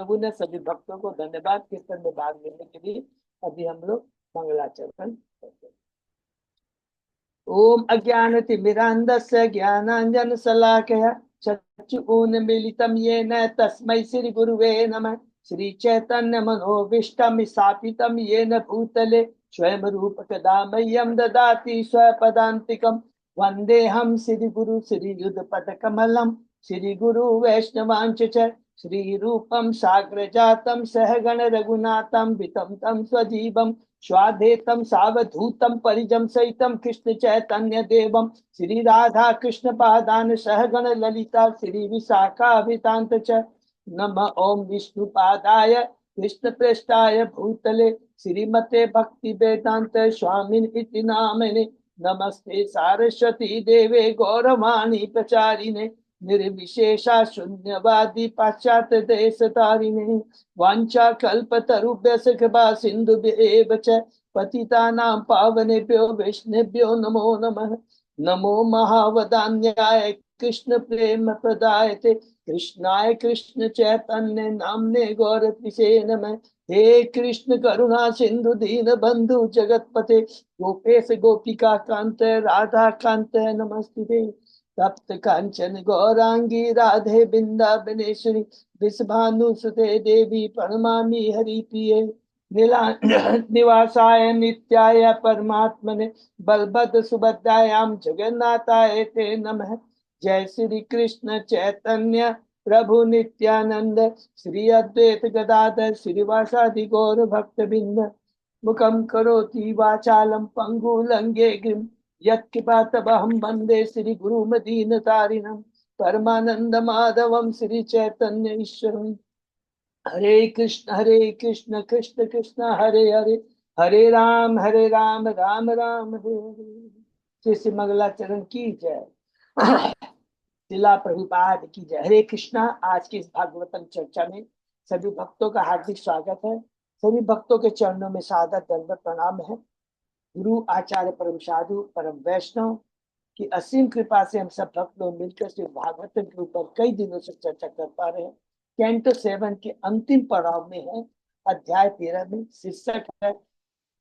प्रभु ने सभी भक्तों को धन्यवाद कीर्तन में भाग लेने के लिए। अभी हम लोग मंगलाचरण करते हैं। ओम अज्ञानतिमिरान्धस्य ज्ञानाञ्जन शलाकया चक्षुरुन्मीलितं येन तस्मै श्री गुरुवे नमः। श्री चैतन्य मनोभीष्टं स्थापितं येन भूतले स्वयं रूप कदा मह्यं ददाति स्वपदान्तिकं। वन्देऽहं श्री गुरु श्री युगपदकमलं श्री गुरु वैष्णवांच च श्री रूपं साग्र जातं सहगण रघुनाथं वितं तं स्वजीवं स्वाधेतम सावधूतम परिजम सहितम कृष्ण चैतन्य देवम श्री राधा कृष्ण पादान सहगण ललिता श्री विशाखाभितांत च नम ओम विष्णु पादाय कृष्ण प्रेष्ठाय भूतले श्रीमते भक्ति वेदांत स्वामिन इति नामिने नमस्ते सारस्वती देवे गौरवाणी प्रचारिणे निर्विशेषा शून्यवादी पाश्चात्य देश तारिणे वांछा कल्पतरुभ्यश्च कृपा सिन्धुभ्येव च पतितानां पावनेभ्यो वैष्णवेभ्यो नमो नमः। नमो महावदान्याय कृष्ण प्रेम प्रदायते कृष्णाय कृष्ण चैतन्य नाम्ने गौरतिसे नमः। हे कृष्ण करुणा सिंधु दीन बंधु जगतपते गोपेश गोपिका कांत राधा कांत नमस्ते। तप्त कांचन गौरांगी राधे बिंदाबनेश्वरी विषभानुसुते देवी प्रणमामि हरिप्रिये नीला निवासाय नित्याय परमात्मने बलभद्र सुभद्रायां जगन्नाथाय ते नमः। जय श्री कृष्ण चैतन्य प्रभु नित्यानंद श्री अद्वैत गदाधर श्रीवासादि गौर भक्तबिंद मुखम करोति वाचालम पंगु लंगे गिम यत्कृपातमहं वन्दे श्री गुरुमदीनतारिणं परमानंद माधवम श्री चैतन्य ईश्वरम। हरे कृष्ण कृष्ण कृष्ण हरे हरे हरे राम राम राम हरे हरे। श्री मंगलाचरण की जय। शिला प्रभुपाद की जय। हरे कृष्णा। आज की इस भागवतम चर्चा में सभी भक्तों का हार्दिक स्वागत है। सभी भक्तों के चरणों में सादर दंडवत प्रणाम है। गुरु आचार्य परम साधु परम वैष्णव की असीम कृपा से हम सब भक्त लोग मिलकर श्री भागवतम के ऊपर कई दिनों से चर्चा कर पा रहे हैं। कैंटो 7 के अंतिम पड़ाव में है। अध्याय 13 में शीर्षक है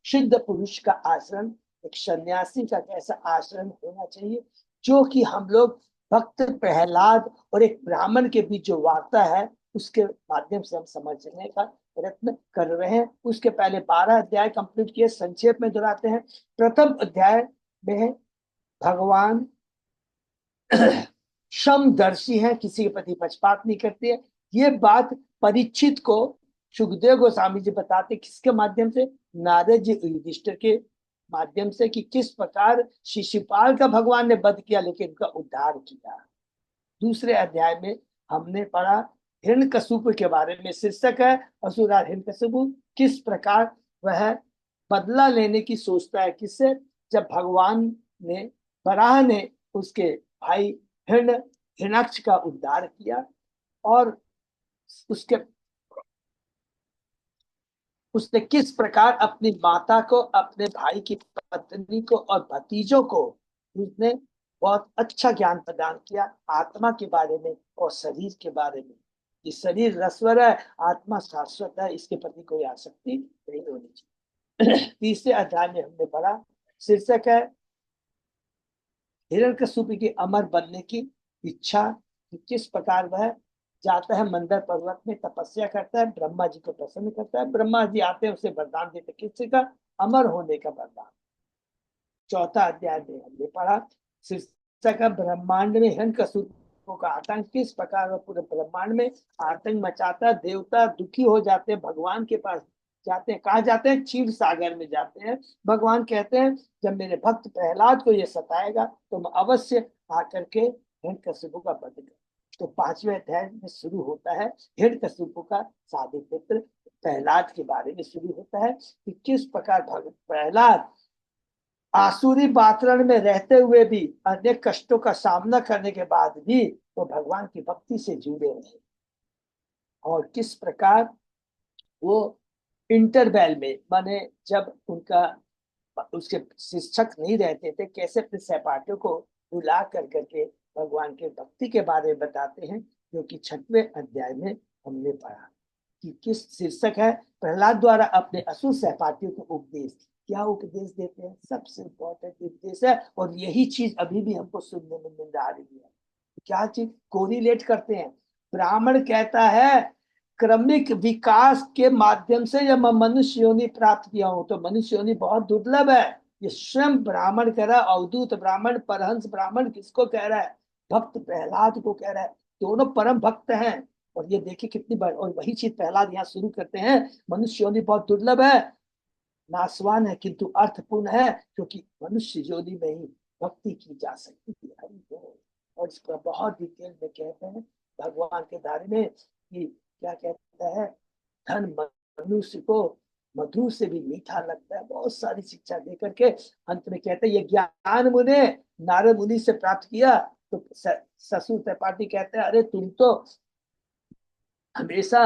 शुद्ध पुरुष का आचरण। एक सन्यासी का कैसा आचरण होना चाहिए, जो कि हम लोग भक्त प्रहलाद और एक ब्राह्मण के बीच जो वार्ता है उसके माध्यम से हम समझने का प्रयत्न कर रहे हैं। उसके पहले 12 अध्याय कंप्लीट किए। संक्षेप में दोहराते हैं। प्रथम अध्याय में भगवान समदर्शी है, किसी के प्रति पक्षपात नहीं करते है। ये बात परीक्षित को सुखदेव गोस्वामी जी बताते किसके माध्यम से, नारद जी युधिष्ठिर के माध्यम से, कि किस प्रकार शिशुपाल का भगवान ने वध किया लेकिन उनका उद्धार किया। दूसरे अध्याय में हमने पढ़ा हिरण्यकशिपु के बारे में। शीर्षक है असुरा हिरण्यकशिपु। किस प्रकार वह बदला लेने की सोचता है, किससे, जब भगवान ने वराह ने उसके भाई हिरण्याक्ष का उद्धार किया और उसने किस प्रकार अपनी माता को, अपने भाई की पत्नी को और भतीजों को उसने बहुत अच्छा ज्ञान प्रदान किया आत्मा के बारे में और शरीर के बारे में। ये शरीर नश्वर है, आत्मा शाश्वत है, इसके प्रति कोई आसक्ति नहीं होनी चाहिए। तीसरे अध्याय में हमने पढ़ा, शीर्षक है हिरण्यकशिपु की अमर बनने की इच्छा। किस प्रकार वह जाता है मंदर पर्वत में, तपस्या करता है, ब्रह्मा जी को प्रसन्न करता है। ब्रह्मा जी आते हैं, उसे वरदान देते, किसी का अमर होने का वरदान। चौथा अध्याय में हमने पढ़ा, शीर्षक ब्रह्मांड में हिरण्यकशिपु का आतंक। किस प्रकार वह पूरे ब्रह्मांड में आतंक मचाता। देवता दुखी हो जाते हैं, भगवान के पास जाते हैं। कहा जाते हैं, क्षीर सागर में जाते हैं। भगवान कहते हैं जब मेरे भक्त प्रहलाद को ये सताएगा तो मैं अवश्य आकर के हिरण्यकशिपु का वध करूं। तो 5वें अध्याय में शुरू होता है हिरण्यकशिपु का साधु पुत्र प्रहलाद के बारे में शुरू होता है कि किस प्रकार भगत प्रहलाद आसुरी वातावरण में रहते हुए भी अनेक कष्टों का सामना करने के बाद भी वो भगवान की भक्ति से जुड़े रहे और किस प्रकार वो इंटरवैल में, माने जब उनका उसके शिक्षक नहीं रहते थे, कैसे अपने सहपाठियों को बुला कर करके भगवान के भक्ति के बारे में बताते हैं, जो कि 6वें अध्याय में हमने पढ़ा। कि किस शीर्षक है, प्रहलाद द्वारा अपने असुर सहपाठियों को उपदेश। क्या उपदेश देते हैं? सबसे इम्पोर्टेंट उपदेश है, और यही चीज अभी भी हमको सुनने में मिल रही है। क्या चीज कोरिलेट करते हैं? ब्राह्मण कहता है क्रमिक विकास के माध्यम से जब मैं मनुष्य योनि प्राप्त किया हूं, तो मनुष्य योनि बहुत दुर्लभ है। ये स्वयं ब्राह्मण कह रहा है, अवधूत ब्राह्मण, परहंस ब्राह्मण किसको कह रहा है? भक्त प्रहलाद को कह रहा है। दोनों परम भक्त हैं। और ये देखिए कितनी बार, और वही चीज प्रहलाद यहाँ शुरू करते हैं, मनुष्य योनि बहुत दुर्लभ है, नासवान है, किंतु अर्थपूर्ण है, क्योंकि मनुष्य योनि में ही भक्ति की जा सकती है। हरि बोल। और इसका बहुत डिटेल में कहते हैं भगवान के बारे में कि क्या कहता है, धन मनुष्य को मधु से भी मीठा लगता है। बहुत सारी शिक्षा दे करके अंत में कहते हैं ये ज्ञान मुने नारद मुनि से प्राप्त किया। तो ससुर त्रिपाठी कहते हैं अरे तुम तो हमेशा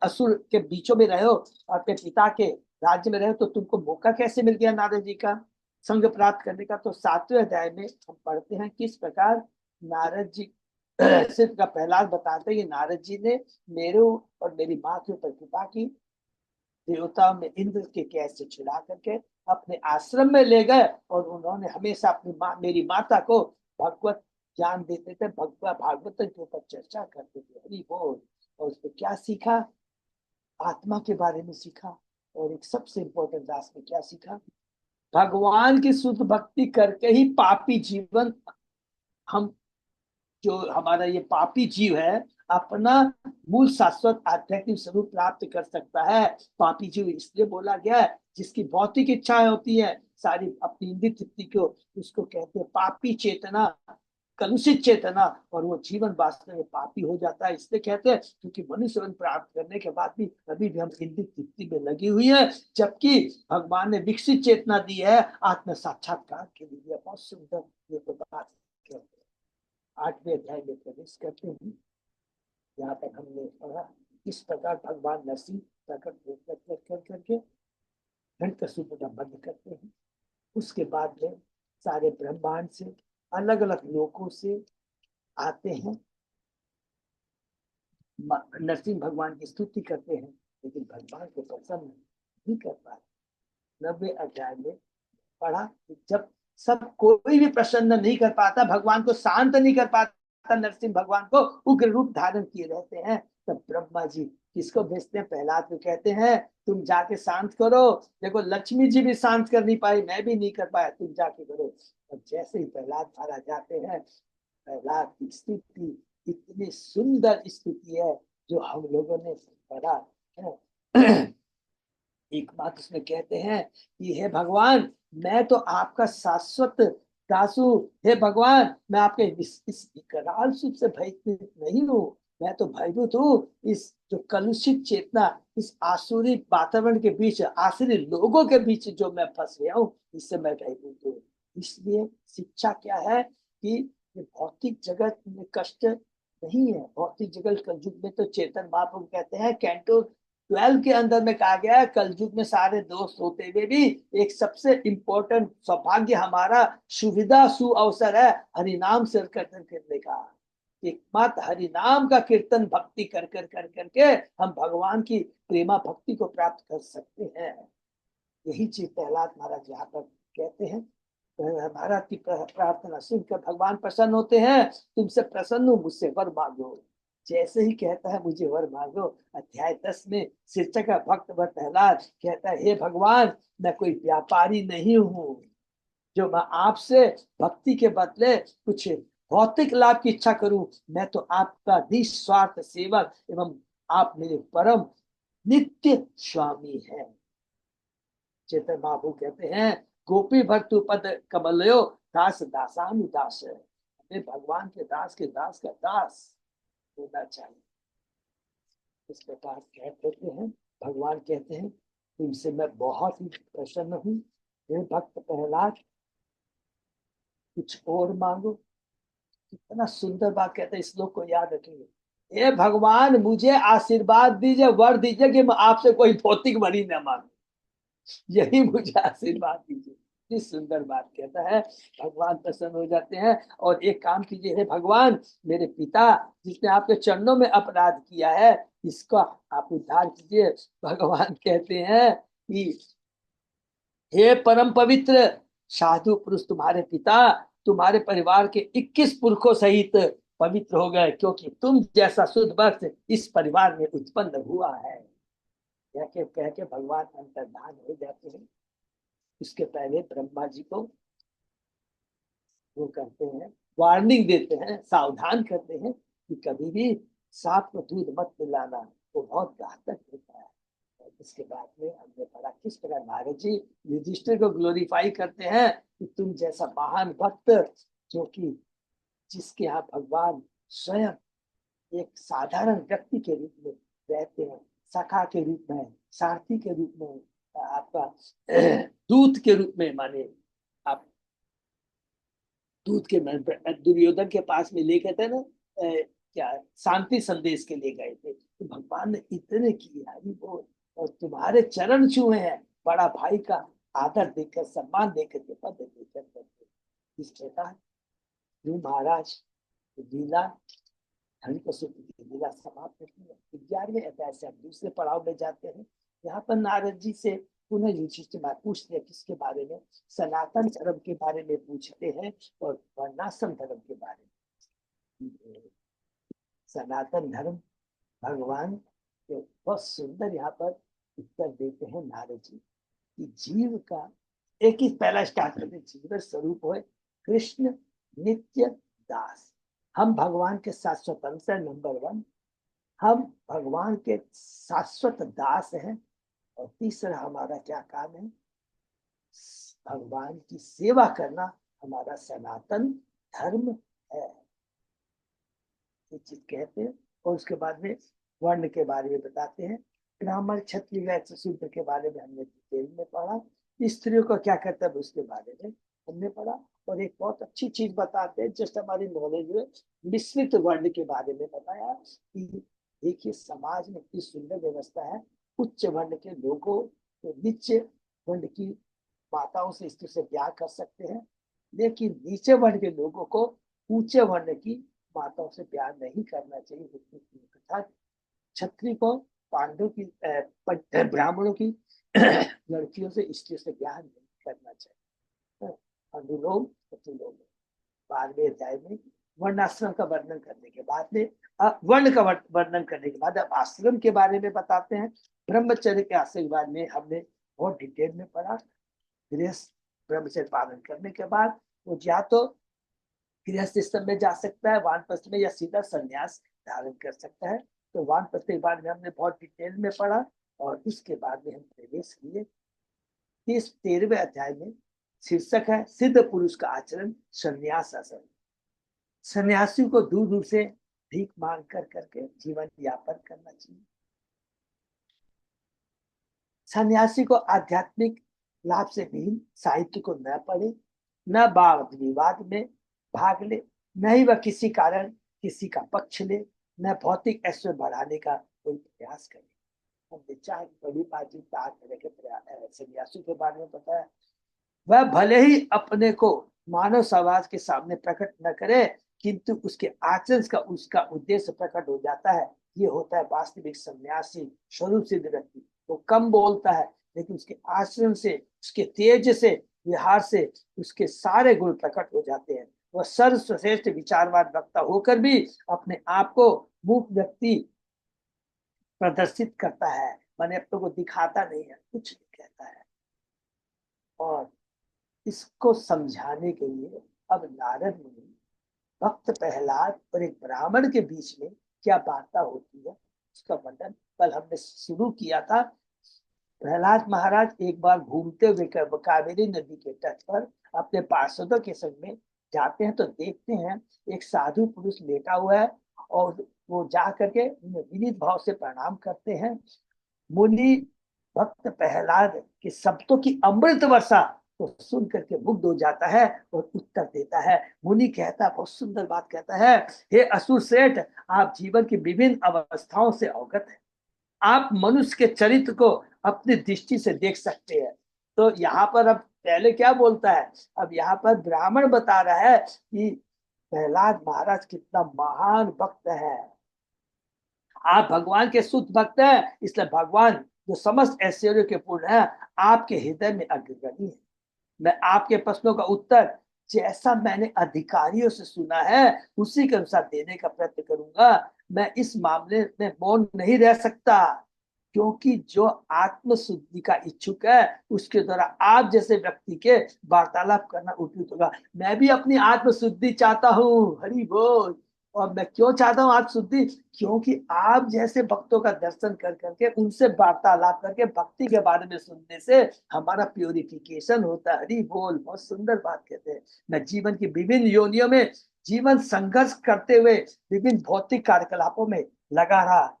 असुर के बीचों में रहो, अपने पिता के राज्य में रहो, तो तुमको मौका कैसे मिल गया नारद जी का संग प्राप्त करने का? तो 7वें अध्याय में हम पढ़ते हैं किस प्रकार नारद जी सिर्फ का प्रहलाद बताते हैं, नारद जी ने मेरे और मेरी माँ के ऊपर कृपा की, देवताओं में इंद्र के कैद से छुड़ा करके अपने आश्रम में ले गए, और उन्होंने हमेशा अपनी माँ, मेरी माता को भगवत ज्ञान देते थे, भगवत भागवत के ऊपर चर्चा करते थे। हरि बोल। और उसको क्या सीखा? आत्मा के बारे में सीखा। और एक सबसे इंपॉर्टेंट रास में क्या सीखा? भगवान की शुद्ध भक्ति करके ही पापी जीवन, हम जो हमारा ये पापी जीव है, अपना मूल शाश्वत आध्यात्मिक स्वरूप प्राप्त कर सकता है। पापी जीव इसलिए बोला गया है जिसकी भौतिक इच्छाएं होती है सारी अपनी इंद्रिय तृप्ति को, उसको कहते हैं पापी चेतना, कलुषित चेतना, और वो जीवन वास्तव में पापी हो जाता है। इसलिए कहते हैं क्योंकि मनुष्य जीवन प्राप्त करने के बाद भी अभी भी हम इंद्रिय तृप्ति में लगी हुई है, जबकि भगवान ने विकसित चेतना दी है आत्म साक्षात्कार के लिए। बहुत सुंदर ये तो बात कहते हैं। 8वें अध्याय में प्रवेश करते हैं। यहाँ तक हमने पढ़ा इस प्रकार भगवान नरसिंह प्रकट कर करके घंट का सूत्र बंद करते हैं। उसके बाद में सारे ब्रह्मांड से अलग अलग लोगों से आते हैं, नरसिंह भगवान की स्तुति करते हैं, लेकिन भगवान को प्रसन्न नहीं कर पाते। 90 अध्याय में पढ़ा कि जब सब कोई भी प्रसन्न नहीं कर पाता, भगवान को शांत नहीं कर पाता, नरसिंह भगवान को उग्र रूप धारण किए रहते हैं, तब ब्रह्मा जी किसको भेजते हैं? प्रहलाद को कहते हैं तुम जाके शांत करो। देखो लक्ष्मी जी भी शांत कर नहीं पाई, मैं भी नहीं कर पाया, तुम जाके करो। और जैसे ही प्रहलाद महाराज जाते हैं, प्रहलाद की स्थिति इतनी सुंदर स्थिति है जो हम लोगों ने पढ़ा है। एक बात उसमें कहते हैं कि हे भगवान, मैं तो आपका शाश्वत दास हूं। हे भगवान, मैं आपके इस विकराल सुख से भयभीत नहीं हूँ, मैं तो भयभीत हूँ इस जो कलुषित चेतना, इस आसुरी वातावरण के बीच, आसुरी लोगों के बीच जो मैं फंस गया हूँ, इससे मैं भयभीत हूँ। इसलिए शिक्षा क्या है कि ये भौतिक जगत में कष्ट नहीं है। भौतिक जगत कलयुग में तो चेतन महाप्रभु कहते हैं कैंटो 12 के अंदर में कहा गया है, कलयुग में सारे दोस्त होते हुए भी एक सबसे इंपॉर्टेंट सौभाग्य हमारा सुविधा सु अवसर है हरिनाम से कीर्तन करने का। एकमात्र हरिनाम का कीर्तन भक्ति कर कर कर करके हम भगवान की प्रेमा भक्ति को प्राप्त कर सकते हैं। यही चीज प्रहलाद महाराज यहाँ पर कहते हैं। महाराज की प्रार्थना सुनकर भगवान प्रसन्न होते हैं, तुमसे प्रसन्न हूँ, मुझसे वर मांगो। जैसे ही कहता है मुझे वर मांगो, अध्याय 10 में शीर्षक का भक्त व प्रहलाद कहता है हे भगवान, मैं कोई व्यापारी नहीं हूँ जो मैं आपसे भक्ति के बदले कुछ भौतिक लाभ की इच्छा करूं। मैं तो आपका निस्वार्थ सेवक एवं आप मेरे परम नित्य स्वामी हैं। चेतन बाबू कहते हैं गोपी भक्त पद कमलयो दास दासानु दास है। हमें भगवान के दास का दास होना चाहिए। इस प्रकार कहते हैं भगवान कहते हैं तुमसे मैं बहुत ही प्रसन्न हूँ। हे भक्त प्रहलाद, कुछ और मांगो। कितना सुंदर बात कहते हैं, इस श्लोक को याद रखेंगे। हे भगवान, मुझे आशीर्वाद दीजिए, वर दीजिए कि मैं आपसे कोई भौतिक वरी न मांगू, यही मुझे आशीर्वाद दीजिए। इतनी सुंदर बात कहता है, भगवान प्रसन्न हो जाते हैं। और एक काम कीजिए, हे भगवान, मेरे पिता जिसने आपके चरणों में अपराध किया है, इसका आप उद्धार कीजिए। भगवान कहते हैं कि हे परम पवित्र साधु पुरुष, तुम्हारे पिता तुम्हारे परिवार के 21 पुरखों सहित पवित्र हो गए, क्योंकि तुम जैसा शुद्ध भक्त इस परिवार में उत्पन्न हुआ है। कह के भगवान अंतर्धान हो जाते हैं। इसके पहले ब्रह्मा जी को वो करते हैं, वार्निंग देते हैं, सावधान करते हैं कि कभी भी सांप को दूध मत पिलाना, वो बहुत घातक होता है। और इसके बाद में हमने पढ़ा किस तरह नारद जी युधिष्ठिर को ग्लोरीफाई करते हैं कि तुम जैसा महान भक्त, जो कि जिसके यहाँ भगवान स्वयं एक साधारण व्यक्ति के रूप में रहते हैं, सखा के रूप में, सारथी के रूप में, आपका दूत के रूप में, माने आप दूत के दुर्योधन के पास में ले गए थे ना, क्या शांति संदेश के लिए गए थे, तो भगवान ने इतने किए हरि बोल, और तुम्हारे चरण छुए हैं, बड़ा भाई का आदर देकर, सम्मान देकर के पद देकर करते। इस प्रकार जो महाराज लीला हरिप्रसुत की लीला समाप्त होती है। 11वें अध्याय से हम दूसरे पड़ाव में जाते हैं। यहाँ पर नारद जी से पुनः युधिष्ठिर पूछते हैं किसके बारे में, सनातन धर्म के बारे में पूछते हैं और वर्णाश्रम धर्म के बारे में। सनातन धर्म भगवान के बहुत सुंदर यहाँ पर उत्तर देते हैं नारद जी कि जीव का एक ही पहला स्टार्ट करते, जीव स्वरूप हो कृष्ण नित्य दास। हम भगवान के साथ स्वतंत्र, नंबर 1, हम भगवान के शाश्वत दास हैं। और तीसरा हमारा क्या काम है, भगवान की सेवा करना हमारा सनातन धर्म है, ये चीज कहते हैं। और उसके बाद में वर्ण के बारे में बताते हैं। ब्राह्मण क्षत्रिय वैश्य शूद्र के बारे में हमने डिटेल में पढ़ा। स्त्रियों का क्या कर्तव्य उसके बारे में हमने पढ़ा। और एक बहुत अच्छी चीज बताते हैं जस्ट हमारी नॉलेज में, मिश्रित वर्ण के बारे में बताया कि देखिए समाज में इतनी सुंदर व्यवस्था है, उच्च वर्ण के लोगों तो नीचे वर्ण की माताओं से स्त्री से ब्याह कर सकते हैं, लेकिन नीचे वर्ण के लोगों को ऊंचे वर्ण की माताओं से ब्याह नहीं करना चाहिए। अर्थात क्षत्रिय को पांडव की ब्राह्मणों की लड़कियों से स्त्रियों से ब्याह नहीं करना चाहिए। अनुलोम प्रतिलोम। 12वें अध्याय में वर्णाश्रम का वर्णन करने के बाद में वर्ण का वर्णन करने के बाद अब आश्रम के बारे में बताते हैं। ब्रह्मचर्य के आश्रम के बाद में हमने बहुत डिटेल में पढ़ा। गृहस्थ ब्रह्मचर्य पालन करने के बाद वो या तो गृहस्थ स्तंभ में जा सकता है, वानप्रस्थ में, या सीधा संन्यास धारण कर सकता है। तो वानप्रस्थ के बारे में हमने बहुत डिटेल में पढ़ा। और इसके बाद में हम प्रवेश किए 13वें अध्याय में। शीर्षक है सिद्ध पुरुष का आचरण, संन्यास आचरण। सन्यासी को दूर दूर से भीख मांग कर करके जीवन यापन करना चाहिए। सन्यासी को आध्यात्मिक लाभ से भी साहित्य को न पढ़े, न वाद विवाद में भाग ले, न ही वह किसी कारण किसी का पक्ष ले, न भौतिक ऐश्वर्य बढ़ाने का कोई प्रयास करे। हमने चाहे बड़ी बाजी सन्यासी के बारे में बताया, वह भले ही अपने को मानव समाज के सामने प्रकट न करे, किंतु उसके आचरण का उसका उद्देश्य प्रकट हो जाता है। ये होता है वास्तविक सन्यासी, स्वरूप सिद्ध व्यक्ति। वो कम बोलता है, लेकिन उसके आचरण से, उसके तेज से, विहार से उसके सारे गुण प्रकट हो जाते हैं। वह सर्वश्रेष्ठ विचारवान वक्ता होकर भी अपने आप को मूक व्यक्ति प्रदर्शित करता है, माने अपने को दिखाता नहीं है, कुछ नहीं कहता है। और इसको समझाने के लिए अब नारद मुनि भक्त प्रहलाद और एक ब्राह्मण के बीच में क्या वार्ता होती है उसका वर्णन कल हमने शुरू किया था। प्रहलाद महाराज एक बार घूमते हुए कावेरी नदी के तट पर अपने पार्षदों के संग में जाते हैं, तो देखते हैं एक साधु पुरुष लेटा हुआ है और वो जा करके उन्हें विनीत भाव से प्रणाम करते हैं। मुनि भक्त प्रहलाद के शब्दों की अमृत वर्षा तो सुन करके मुग्ध हो जाता है और उत्तर देता है। मुनि कहता है, बहुत सुंदर बात कहता है, हे असुर श्रेष्ठ, आप जीवन की विभिन्न अवस्थाओं से अवगत हैं, आप मनुष्य के चरित्र को अपनी दृष्टि से देख सकते हैं। तो यहाँ पर अब पहले क्या बोलता है, अब यहाँ पर ब्राह्मण बता रहा है कि प्रहलाद महाराज कितना महान भक्त है। आप भगवान के शुद्ध भक्त हैं, इसलिए भगवान जो समस्त ऐश्वर्य के पूर्ण है आपके हृदय में अग्रगणी है। मैं आपके प्रश्नों का उत्तर जैसा मैंने अधिकारियों से सुना है उसी के अनुसार देने का प्रयत्न करूंगा। मैं इस मामले में मौन नहीं रह सकता, क्योंकि जो आत्म शुद्धि का इच्छुक है उसके द्वारा आप जैसे व्यक्ति के वार्तालाप करना उपयुक्त होगा। मैं भी अपनी आत्म शुद्धि चाहता हूँ, हरि बोल। और मैं क्यों चाहता हूँ आत्म शुद्धि? क्योंकि आप जैसे भक्तों का दर्शन कर करके उनसे वार्तालाप करके भक्ति के बारे में सुनने से हमारा प्योरिफिकेशन होता है। हरि बोल, बहुत सुंदर बात कहते हैं। मैं जीवन की विभिन्न योनियों में जीवन संघर्ष करते हुए विभिन्न भौतिक कार्यकलापों में लगा रहा,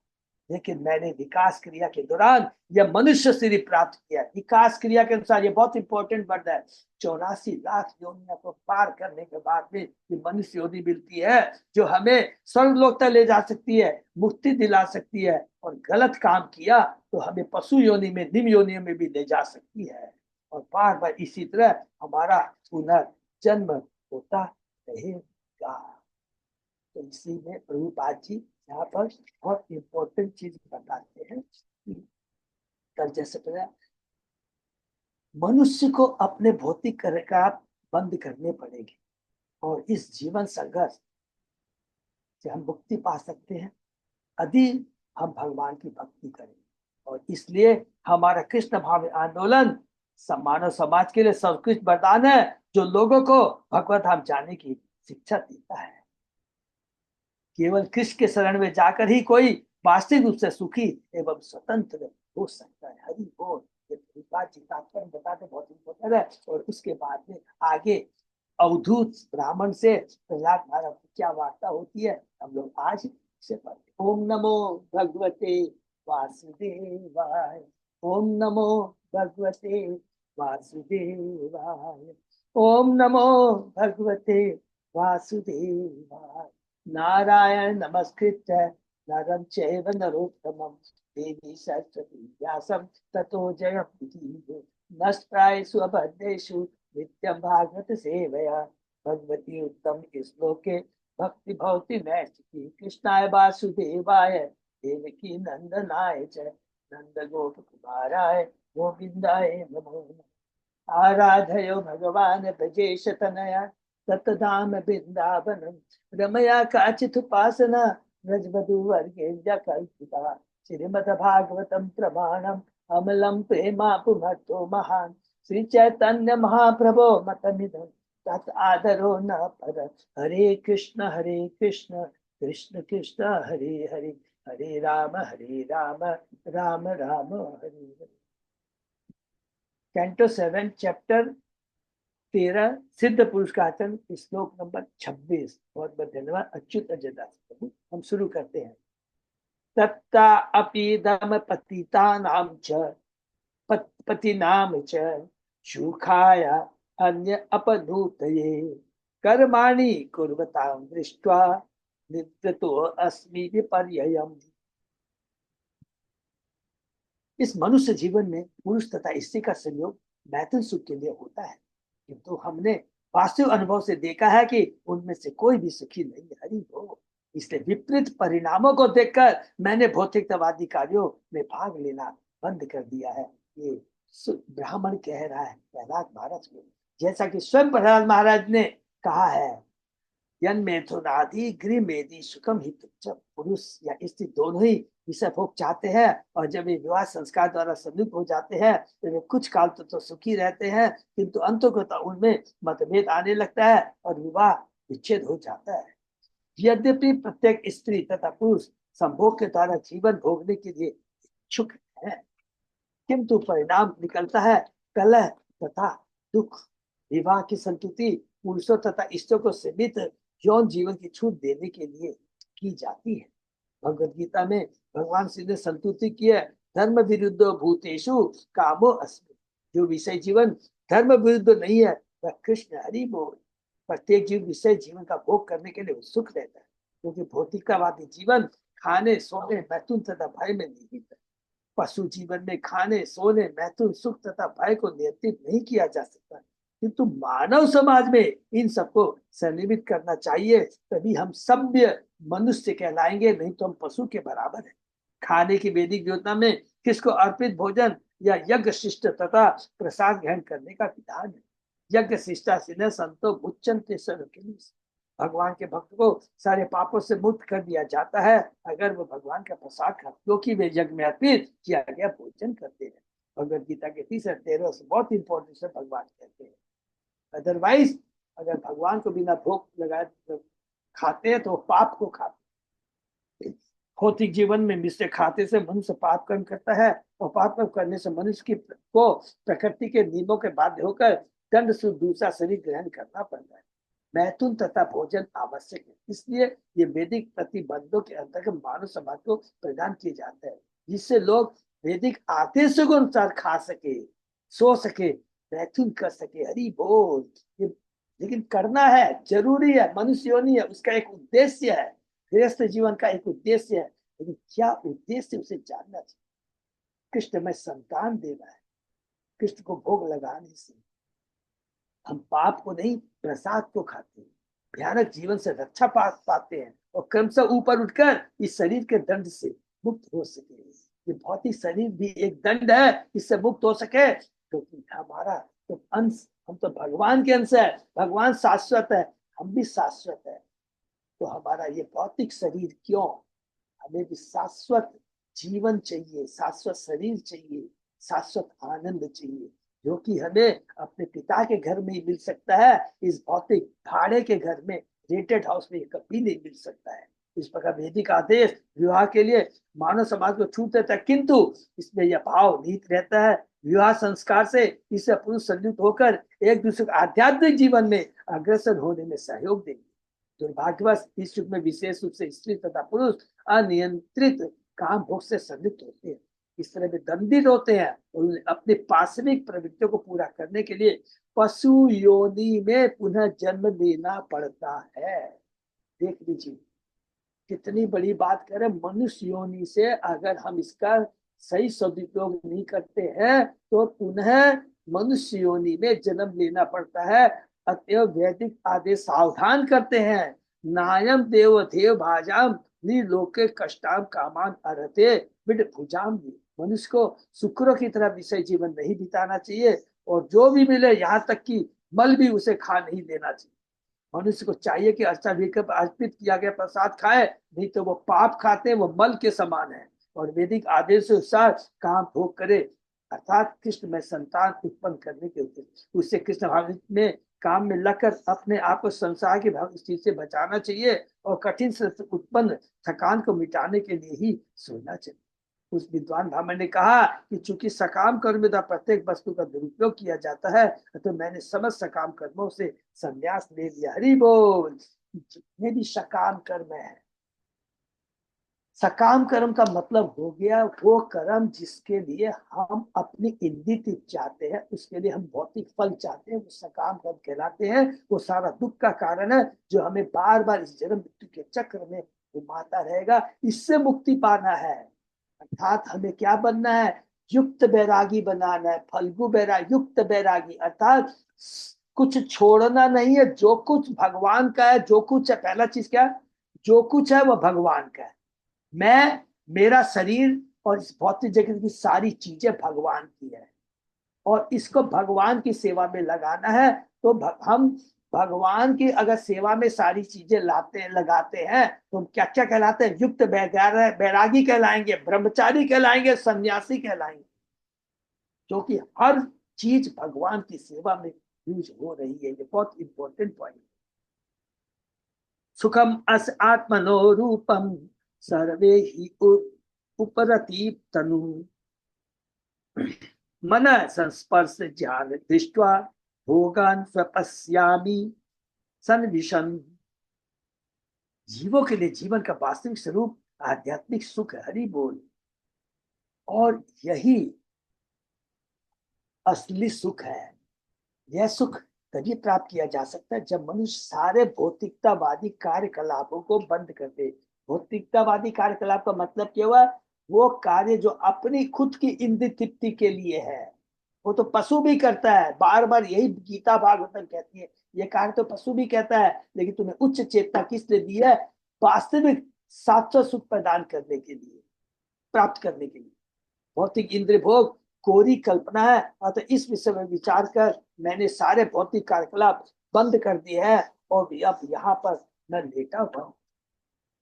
लेकिन मैंने विकास क्रिया के दौरान यह मनुष्य शरीर प्राप्त किया। विकास क्रिया के अनुसार, ये बहुत इंपॉर्टेंट वर्ड है, 84 लाख योनियों को पार करने के बाद में ये मनुष्य योनि मिलती है जो हमें स्वर्गलोक तक ले जा सकती है, मुक्ति दिला सकती है, और गलत काम किया तो हमें पशु योनि में, निम्न योनि में भी ले जा सकती है, और बार बार इसी तरह हमारा पुनर्जन्म होता रहेगा। तो इसी में प्रभुपाद जी यहाँ पर बहुत इंपॉर्टेंट चीज बताते हैं कि कल जैसे पता, मनुष्य को अपने भौतिक कार्यकलाप बंद करने पड़ेंगे और इस जीवन संघर्ष से हम मुक्ति पा सकते हैं यदि हम भगवान की भक्ति करें। और इसलिए हमारा कृष्ण भाव आंदोलन मानव समाज के लिए सर्वोत्कृष्ट वरदान है जो लोगों को भगवत धाम जाने की शिक्षा देता है। केवल कृष्ण के शरण में जाकर ही कोई वास्तविक रूप से सुखी एवं स्वतंत्र हो सकता है। हरि बोल। ये बात तात्पर्य बताते बहुत इंपॉर्टेंट है। और उसके बाद में आगे अवधूत ब्राह्मण से प्रहलाद महाराज की क्या वार्ता होती है हम लोग आज से पढ़ते। ओम नमो भगवते वासुदेवाय। ओम नमो भगवते वासुदेवाय। ओम नमो भगवते वासुदेवाय। नारायण नमस्कृत्य नरं चैव नरोत्तमं देवी सरस्वती व्यासं ततो जयमुदीरये। नष्टायेषु अबद्धेषु नित्यं भागवत सेवया भगवती उत्तम श्लोके भक्ति भवति नैष्ठिकी। कृष्णाय वासुदेवाय देवकी नंदनाय च नंद गोप कुमाराय गोविंदाय नमो नमः। आराधयो भगवान् ब्रजेश तनया ततधाम वृंदावनम रमया काचिदुपासना व्रजवधूवर्गेण कल्पिता। श्रीमद्भागवतं प्रमाणम् अमलं प्रेमा पुमर्तो महान् श्री चैतन्य महाप्रभो मतमिदं तत् आदरो न पर। हरे कृष्ण कृष्ण कृष्ण हरे हरे हरे राम राम राम हरे हरे। कैंटो 7 चैप्टर 13 सिद्ध पुरुष का आचरण श्लोक नंबर 26। बहुत बहुत धन्यवाद अच्युत अजयदास। हम शुरू करते हैं। तत्ता अपीदम पतितानां च पतिनाम च सुखाय अन्य अपनूतये कर्माणि कुर्वतां दृष्ट्वा निवृत्तो अस्मि विपर्ययम्। इस मनुष्य जीवन में पुरुष तथा स्त्री का संयोग मैथुन सुख के लिए होता है, किंतु हमने वास्तविक अनुभव से देखा है कि उनमें से कोई भी सुखी नहीं है। हरि बोल। इसलिए विपरीत परिणामों को देखकर मैंने भौतिकतावादी कार्यों में भाग लेना बंद कर दिया है। ये ब्राह्मण कह रहा है प्रहलाद महाराज को, जैसा कि स्वयं प्रहलाद महाराज ने कहा है, यन मेथुनादि गृह मेदी सुखम हित। जब पुरुष या स्त्री दोनों ही विषय भोग चाहते हैं और जब ये विवाह संस्कार द्वारा संयुक्त हो जाते हैं तो वे कुछ काल तो सुखी रहते हैं, किंतु अंततः उनमें मतभेद आने लगता है और विवाह विच्छेद हो जाता है। यद्यपि प्रत्येक स्त्री तथा पुरुष संभोग के द्वारा जीवन भोगने के लिए इच्छुक है, किंतु परिणाम निकलता है कलह तथा दुख। विवाह की संतुति पुरुषों तथा स्त्रियों को सीमित यौन जीवन की छूट देने के लिए की जाती है। भगवद गीता में भगवान श्री ने संतुति की है, धर्म विरुद्ध भूतेषु कामो अस्मि। जो विषय जीवन धर्म विरुद्ध नहीं है वह कृष्ण। हरि बोल। प्रत्येक जीव विषय जीवन का भोग करने के लिए उत्सुक रहता है, क्योंकि भौतिकवादी जीवन खाने सोने मैथुन तथा भय में निहित है। पशु जीवन में खाने सोने मैथुन सुख तथा भय को नियंत्रित नहीं किया जा सकता, किंतु मानव समाज में इन सबको संनिमित करना चाहिए, तभी हम सभ्य मनुष्य कहलाएंगे, नहीं तो हम पशु के बराबर है। खाने की वैदिक योजना में किसको अर्पित भोजन या यज्ञ शिष्ट तथा प्रसाद ग्रहण करने का विधान है। यज्ञ शिष्टा सिने संतो मुच्यन्ते सर्वकिल्बिषु। भगवान के भक्त को सारे पापों से मुक्त कर दिया जाता है अगर वो भगवान का प्रसाद खा, क्योंकि वे यज्ञ में अर्पित किया गया भोजन करते हैं। भगवद गीता के 30-13 से बहुत इंपॉर्टेंट से भगवान कहते हैं। अदरवाइज अगर भगवान को बिना भोग लगाए खाते हैं तो वो पाप को खाते हैं। भौतिक जीवन में मिश्र खाते से मनुष्य पाप कर्म करता है और पाप कर्म करने से मनुष्य की को प्रकृति के नियमों के बाध्य होकर दंड से दूसरा शरीर ग्रहण करना पड़ता है। मैथुन तथा भोजन आवश्यक है, इसलिए ये वैदिक प्रतिबंधों के अंतर्गत मानव समाज को प्रदान किए जाते हैं जिससे लोग वैदिक आदेशों के अनुसार खा सके, सो सके, मैथुन कर सके। हरि बोल। ये लेकिन करना है, जरूरी है, मनुष्य योनि है, उसका एक उद्देश्य है, गृहस्थ जीवन का एक उद्देश्य है। लेकिन क्या उद्देश्य उसे जानना चाहिए। कृष्ण में संतान देना है, कृष्ण को भोग लगाने से हम पाप को नहीं प्रसाद को खाते हैं, भयानक जीवन से रक्षा पाते हैं और क्रमशः ऊपर उठकर इस शरीर के दंड से मुक्त हो सके। ये भौतिक शरीर भी एक दंड है, इससे मुक्त हो सके क्योंकि तो हमारा तो अंश, हम तो भगवान के अंश है, भगवान शाश्वत है, हम भी शाश्वत है। तो हमारा ये भौतिक शरीर क्यों, हमें भी शाश्वत जीवन चाहिए, शाश्वत शरीर चाहिए, शाश्वत आनंद चाहिए जो कि हमें अपने पिता के घर में ही मिल सकता है। इस भौतिक भाड़े के घर में, रेंटेड हाउस में कभी नहीं मिल सकता है। इस प्रकार वैदिक आदेश विवाह के लिए मानव समाज को छूट देता है, किंतु इसमें यह भाव निहित रहता है विवाह संस्कार से इससे पुरुष संयुक्त होकर एक दूसरे आध्यात्मिक जीवन में अग्रसर होने में सहयोग देंगे। दुर्भाग्यवश इस युग में विशेष रूप से स्त्री तथा पुरुष अनियंत्रित काम भोग से संलिप्त होते हैं, इस तरह में दंडित होते हैं और उन्हें अपनी पाशविक प्रवृत्तियों को पूरा करने के लिए पशु योनि में पुनः जन्म लेना पड़ता है। देख लीजिए कितनी बड़ी बात करें, मनुष्य योनि से अगर हम इसका सही सदुपयोग नहीं करते हैं तो पुनः मनुष्य योनि में जन्म लेना पड़ता है। अतएव वैदिक आदेश सावधान करते हैं, नायम देव देव भाजाम लोके कष्टाम कामान अरते बिड भुजाम। मनुष्य को शुक्रों की तरह विषय जीवन नहीं बिताना चाहिए और जो भी मिले यहाँ तक कि मल भी उसे खा नहीं देना चाहिए। मनुष्य को चाहिए कि अर्पित किया गया प्रसाद खाए, नहीं तो वो पाप खाते हैं, वो मल के समान है। और वैदिक आदेश से अनुसार काम भोग करे, अर्थात कृष्ण में संतान उत्पन्न करने के उद्देश्य उससे कृष्ण भाव में काम में लगकर अपने आप को संसार की स्थिति से बचाना चाहिए और कठिन से उत्पन्न थकान को मिटाने के लिए ही सोना चाहिए। उस विद्वान ब्राह्मण ने कहा कि चूंकि सकाम कर्म में प्रत्येक वस्तु का दुरुपयोग किया जाता है तो मैंने समस्त सकाम कर्मों से संन्यास ले लिया। हरि बोल। जितने भी सकाम कर्म है, सकाम कर्म का मतलब हो गया वो कर्म जिसके लिए हम अपनी इंद्रिय तृप्ति चाहते हैं, उसके लिए हम भौतिक फल चाहते हैं, वो सकाम कर्म कहलाते हैं। वो सारा दुख का कारण है जो हमें बार बार इस जन्म मृत्यु के चक्र में घुमाता रहेगा। इससे मुक्ति पाना है, अर्थात हमें क्या बनना है, युक्त बैरागी बनाना है। फल्गु बैरागी, युक्त बैरागी अर्थात कुछ छोड़ना नहीं है, जो कुछ भगवान का है, जो कुछ है, पहला चीज क्या है, जो कुछ है वो भगवान का है। मैं, मेरा शरीर और इस भौतिक जगत की सारी चीजें भगवान की है और इसको भगवान की सेवा में लगाना है। तो हम भगवान की अगर सेवा में सारी चीजें लगाते हैं तो हम क्या क्या कहलाते हैं, युक्त बैरागी कहलाएंगे, ब्रह्मचारी कहलाएंगे, सन्यासी कहलाएंगे, क्योंकि हर चीज भगवान की सेवा में यूज हो रही है। ये बहुत इंपॉर्टेंट पॉइंट। सुखम अस आत्मनो रूपम सर्वे ही उपरति तनु मन संस्पर्श ज्ञान दृष्ट्वा भोगान स्वपश्यामि सन्विषम। जीवों के लिए जीवन का वास्तविक स्वरूप आध्यात्मिक सुख है। हरि बोल। और यही असली सुख है। यह सुख तभी प्राप्त किया जा सकता है जब मनुष्य सारे भौतिकतावादी कार्यकलापों को बंद कर दे। भौतिकतावादी कार्यकलाप का मतलब क्या हुआ, वो कार्य जो अपनी खुद की इंद्रिय तृप्ति के लिए है, वो तो पशु भी करता है। बार बार यही गीता भागवतम कहती है, ये कार्य तो पशु भी कहता है, लेकिन तुम्हें उच्च चेतना किस लिए दी है, वास्तविक शाश्वत सुख प्रदान करने के लिए। प्राप्त करने के लिए। भौतिक इंद्रिय भोग कोरी कल्पना है, अतः इस विषय में विचार कर मैंने सारे भौतिक कार्यकलाप बंद कर दिए हैं और अब यहाँ पर मैं लेटा हुआ हूँ।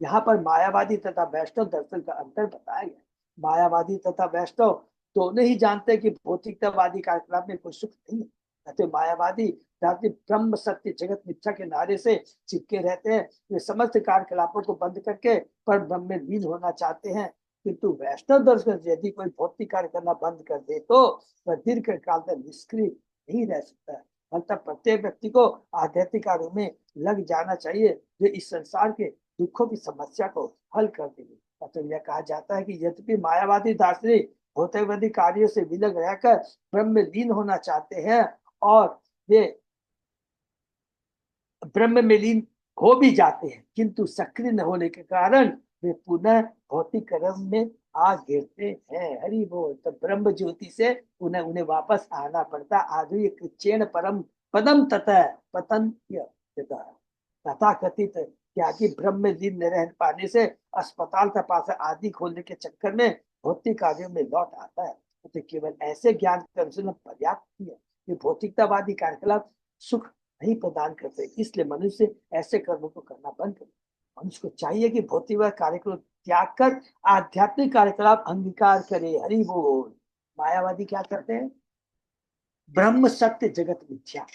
यहाँ पर मायावादी तथा वैष्णव दर्शन का अंतर बताया गया। मायावादी तथा वैष्णव दोनों ही जानते हैं कि भौतिकतावादी कार्यकलाप में कोई सुख नहीं है। अतः मायावादी ब्रह्म सत्य जगत मिथ्या के नारे से चिपके रहते हैं। वे समस्त कार्यकलापों को बंद करके पर ब्रह्म में लीन होना चाहते हैं। किंतु वैष्णव दर्शन यदि कोई भौतिक कार्य करना बंद कर दे तो वह दीर्घ काल तक निष्क्रिय नहीं रह सकता है। मतलब प्रत्येक व्यक्ति को आध्यात्मिक कार्यों में लग जाना चाहिए जो इस संसार के दुखों की समस्या को हल कर देंगे। तो यह कहा जाता है कि यद्यपि मायावादी दार्शनिक भौतिकवादी कार्यों से विलग रहकर ब्रह्म में लीन होना चाहते हैं और वे ब्रह्म में लीन हो भी जाते हैं, किंतु सक्रिय न होने के कारण वे पुनः भौतिक कर्म में आ गिरते हैं। हरि बोल। तो ब्रह्म ज्योति से उन्हें उन्हें वापस आना पड़ता। आधुरी कृच्छेण परम पदम तथा पतन तथा कथित त्यागी ब्रह्म में लीन न रह पाने से अस्पताल तपासा आदि खोलने के चक्कर में भौतिक कार्यों में लौट आता है। तो केवल ऐसे ज्ञान का अनुसंधान पर्याप्त है कि भौतिकतावादी कार्यकलाप सुख नहीं प्रदान करते, इसलिए मनुष्य ऐसे कर्मों को करना बंद करे। मनुष्य को चाहिए कि भौतिक कार्य को त्याग कर आध्यात्मिक कार्यकलाप अंगीकार करे। हरि बोल। मायावादी क्या करते हैं? ब्रह्म सत्य जगत मिथ्या,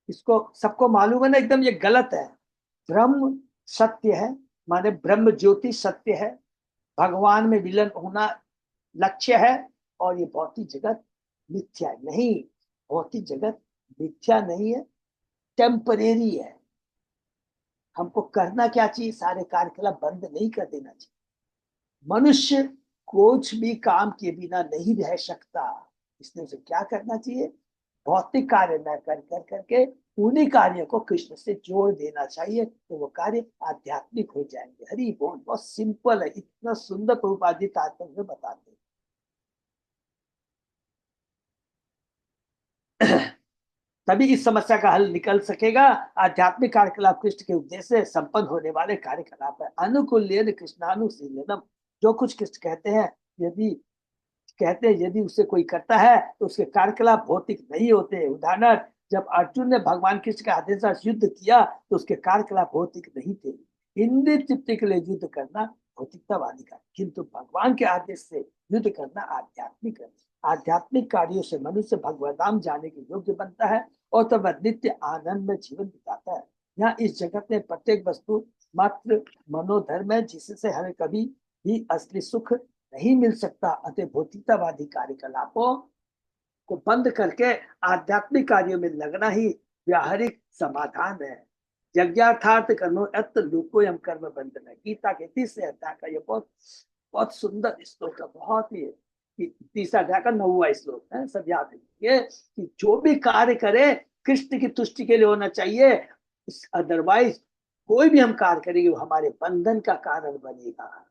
इसको सबको मालूम है ना, एकदम ये गलत है। ब्रह्म सत्य है माने ब्रह्म ज्योति सत्य है, भगवान में विलीन होना लक्ष्य है, और ये भौतिक जगत मिथ्या नहीं। भौतिक जगत मिथ्या नहीं है, टेम्परेरी है। हमको करना क्या चाहिए? सारे कार्यकलाप बंद नहीं कर देना चाहिए। मनुष्य कुछ भी काम के बिना नहीं रह सकता, इसलिए उसे क्या करना चाहिए? भौतिक कार्य न कर कर करके उन्हीं कार्यों को कृष्ण से जोड़ देना चाहिए, तो वो कार्य आध्यात्मिक हो जाएंगे। हरि बोल। बहुत सिंपल है, इतना सुंदर प्रभुपाद जी तात्पर्य में बताते हैं। तभी इस समस्या का हल निकल सकेगा। आध्यात्मिक कार्यकलाप कृष्ण के उद्देश्य से संपन्न होने वाले कार्यकलाप है। अनुकूल्य कृष्णानुशीलनम, जो कुछ कृष्ण कहते हैं यदि उसे कोई करता है तो उसके कार्यकलाप भौतिक नहीं होते। उदाहरण, जब अर्जुन ने भगवान कृष्ण के आदेश से युद्ध किया तो उसके कार्यकलाप भौतिक नहीं थे। इंद्रिय तृप्ति के लिए युद्ध करना भौतिकतावादी का, किंतु भगवान के आदेश से युद्ध करना आध्यात्मिक है। आध्यात्मिक कार्यों से मनुष्य भगवान धाम जाने के योग्य बनता है और तब वह नित्य आनंद में जीवन बिताता है। यहाँ इस जगत में प्रत्येक वस्तु मात्र मनोधर्म है, जिससे हमें कभी भी असली सुख नहीं मिल सकता। अतः भौतिकतावादी कार्यकलापों को बंद करके आध्यात्मिक कार्यों में लगना ही व्यावहारिक समाधान है। यज्ञार्थार्थ कर्मो अत्र लोकोयम कर्म बंधन। गीता के तीसरे अध्याय का ये बहुत बहुत सुंदर श्लोक है। बहुत ही तीसरा अध्याय का 9वां श्लोक है। सब याद रखिए कि जो भी कार्य करे कृष्ण की तुष्टि के लिए होना चाहिए, अदरवाइज कोई भी हम कार्य करेंगे वो हमारे बंधन का कारण बनेगा।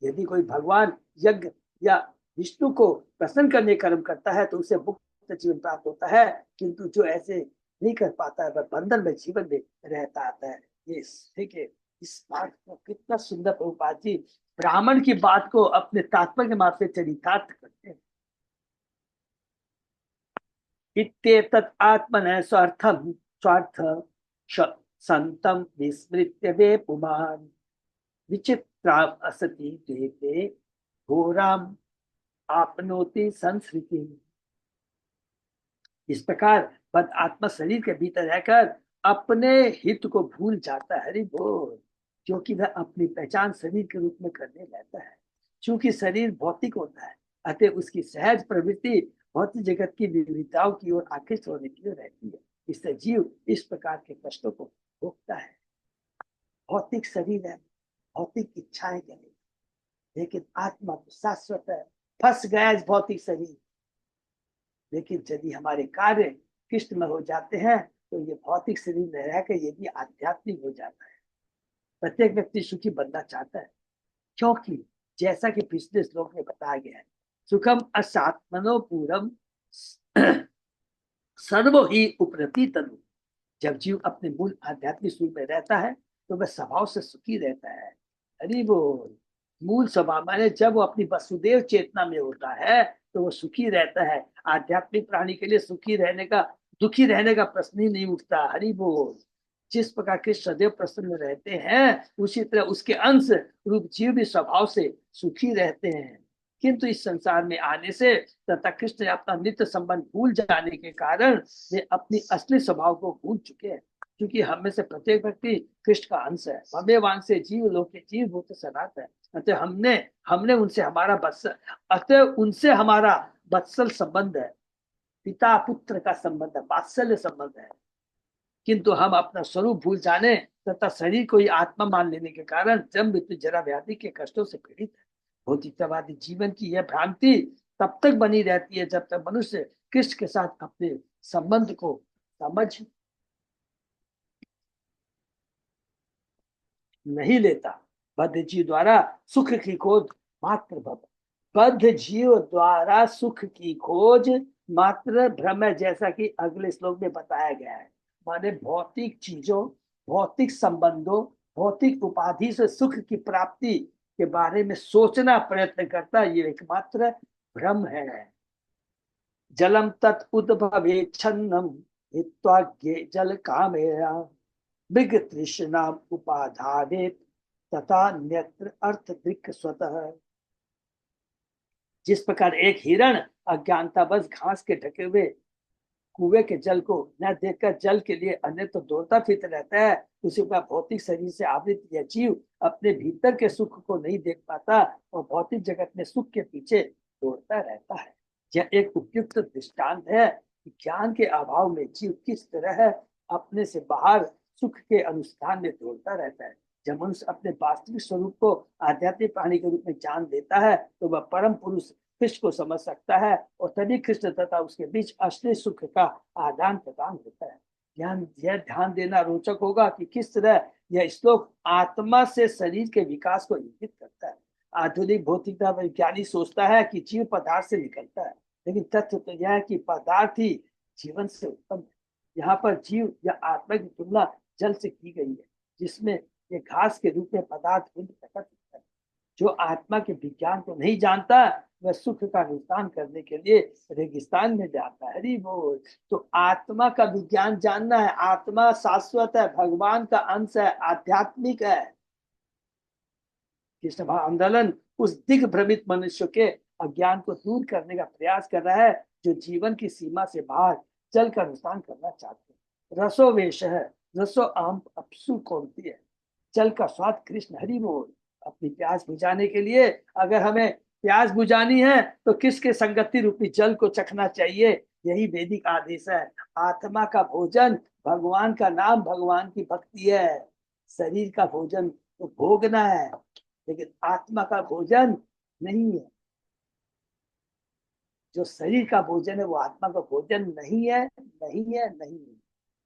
यदि कोई भगवान यज्ञ या विष्णु को प्रसन्न करने कर्म करता है तो उसे मुक्त जीवन प्राप्त होता है, किंतु जो ऐसे नहीं कर पाता है वह बंधन में जीवन में रहता आता है। ये ठीक है। इस बात को कितना सुंदर प्रभुपाद जी ब्राह्मण की बात को अपने तात्पर्य के मार्ग से चरितार्थ करते हैं। इत्येतत् आत्मनः स्वार्थम स्वार्थ संतम विस्मृत्य वे पुमान विचित्रा असति देते घोराम आपनोति संस्कृति। इस प्रकार बद आत्मा शरीर के भीतर रहकर अपने हित को भूल जाता है। हरि बोल। क्योंकि वह अपनी पहचान शरीर के रूप में करने लगता है। क्योंकि शरीर भौतिक होता है, अतः उसकी सहज प्रवृत्ति भौतिक जगत की विविधताओं की ओर आकृष्ट होने की रहती है। इससे जीव इस प्रकार के कष्टों को भोगता है। भौतिक शरीर है, भौतिक इच्छाएं करें, लेकिन आत्मा तो शाश्वत है। फंस गया इस भौतिक शरीर। लेकिन यदि हमारे कार्य कृष्ण में हो जाते हैं तो ये भौतिक शरीर में रहकर ये भी आध्यात्मिक हो जाता है। प्रत्येक व्यक्ति सुखी बनना चाहता है, क्योंकि जैसा कि पिछले श्लोक में बताया गया है, सुखम असात्मनो पूरम सर्वो ही उपरति तनु। जब जीव अपने मूल आध्यात्मिक स्वरूप में रहता है तो वह स्वभाव से सुखी रहता है। हरि बोल। मूल स्वभाव माने जब वो अपनी वसुदेव चेतना में होता है तो वो सुखी रहता है। आध्यात्मिक प्राणी के लिए सुखी रहने का, दुखी रहने का प्रश्न ही नहीं उठता। हरि बोल। जिस प्रकार के सदैव प्रसन्न रहते हैं उसी तरह उसके अंश रूप जीव भी स्वभाव से सुखी रहते हैं। किंतु इस संसार में आने से तथा कृष्ण ने अपना नित्य संबंध भूल जाने के कारण वे अपनी असली स्वभाव को भूल चुके हैं। क्योंकि हम में से प्रत्येक व्यक्ति कृष्ण का अंश है। हमें वांग से जीव लोग के जीव भूत सनात है। अतः हमने हमने उनसे हमारा वत्सल अतः उनसे हमारा वत्सल संबंध है। पिता पुत्र का संबंध है, वात्सल्य संबंध है। किंतु हम अपना स्वरूप भूल जाने तथा शरीर को ही आत्मा मान लेने के कारण जन्म मृत्यु जरा व्याधि के कष्टों से पीड़ित है। भौतिकतावादी जीवन की यह भ्रांति तब तक बनी रहती है जब तक मनुष्य कृष्ण के साथ अपने संबंध को समझ नहीं लेता। बद्ध जीव द्वारा सुख की खोज मात्र भ्रम। बद्ध जीव द्वारा सुख की खोज मात्र भ्रम है, जैसा कि अगले श्लोक में बताया गया है। माने भौतिक चीजों, भौतिक संबंधों, भौतिक उपाधि से सुख की प्राप्ति के बारे में सोचना प्रयत्न करता, ये एकमात्र भ्रम है। जलम तत् उद्भवे छन्नम हित्वा जल कामेया मृग तृष्णा उपाधावे तथा अन्यत्र अर्थ दृक् स्वतः। जिस प्रकार एक हिरण अज्ञानता बस घास के ढके हुए कुएं के जल को न देखकर जल के लिए अन्य तो दौड़ता फिरता रहता है, उसी प्रकार भौतिक शरीर से आवृत यह जीव अपने भीतर के सुख को नहीं देख पाता और भौतिक जगत में सुख के पीछे दौड़ता रहता है। यह एक उपयुक्त दृष्टांत है कि ज्ञान के अभाव में जीव किस तरह है अपने से बाहर सुख के अनुष्ठान में दौड़ता रहता है। जब मनुष्य अपने वास्तविक स्वरूप को आध्यात्मिक प्राणी के रूप में जान देता है तो वह परम पुरुष कृष्ण को समझ सकता है और तभी कृष्ण तथा उसके बीच असली सुख का आदान प्रदान होता है। यह ध्यान देना रोचक होगा कि किस तरह यह श्लोक आत्मा से शरीर के विकास को इंगित करता है। आधुनिक भौतिकता वैज्ञानिक सोचता है कि जीव पदार्थ से निकलता है, लेकिन तथ्य तो यह है कि पदार्थ ही जीवन से उत्पन्न है। यहाँ पर जीव या आत्मा की तुलना जल से की गई है, जिसमें ये घास के रूप में पदार्थ प्रकट होता है। जो आत्मा के विज्ञान को नहीं जानता वह सुख का अनुष्ठान करने के लिए रेगिस्तान में जाता है। हरि बोल। तो आत्मा का विज्ञान जानना है। आत्मा शाश्वत है, भगवान का अंश है, आध्यात्मिक है। कृष्ण आंदोलन उस दिग्भ्रमित मनुष्य के अज्ञान को दूर करने का प्रयास कर रहा है जो जीवन की सीमा से बाहर चल कर अनुष्ठान करना चाहते हैं। रसो वेश है, रसो आम अपसु कौनती है। जल का स्वाद कृष्ण। हरि बोल। अपनी प्यास बुझाने के लिए अगर हमें प्यास बुझानी है तो किसके संगति रूपी जल को चखना चाहिए। यही वैदिक आदेश है। आत्मा का भोजन भगवान का नाम, भगवान की भक्ति है। शरीर का भोजन तो भोगना है, लेकिन आत्मा का भोजन नहीं है। जो शरीर का भोजन है वो आत्मा का भोजन नहीं है, नहीं है, नहीं है।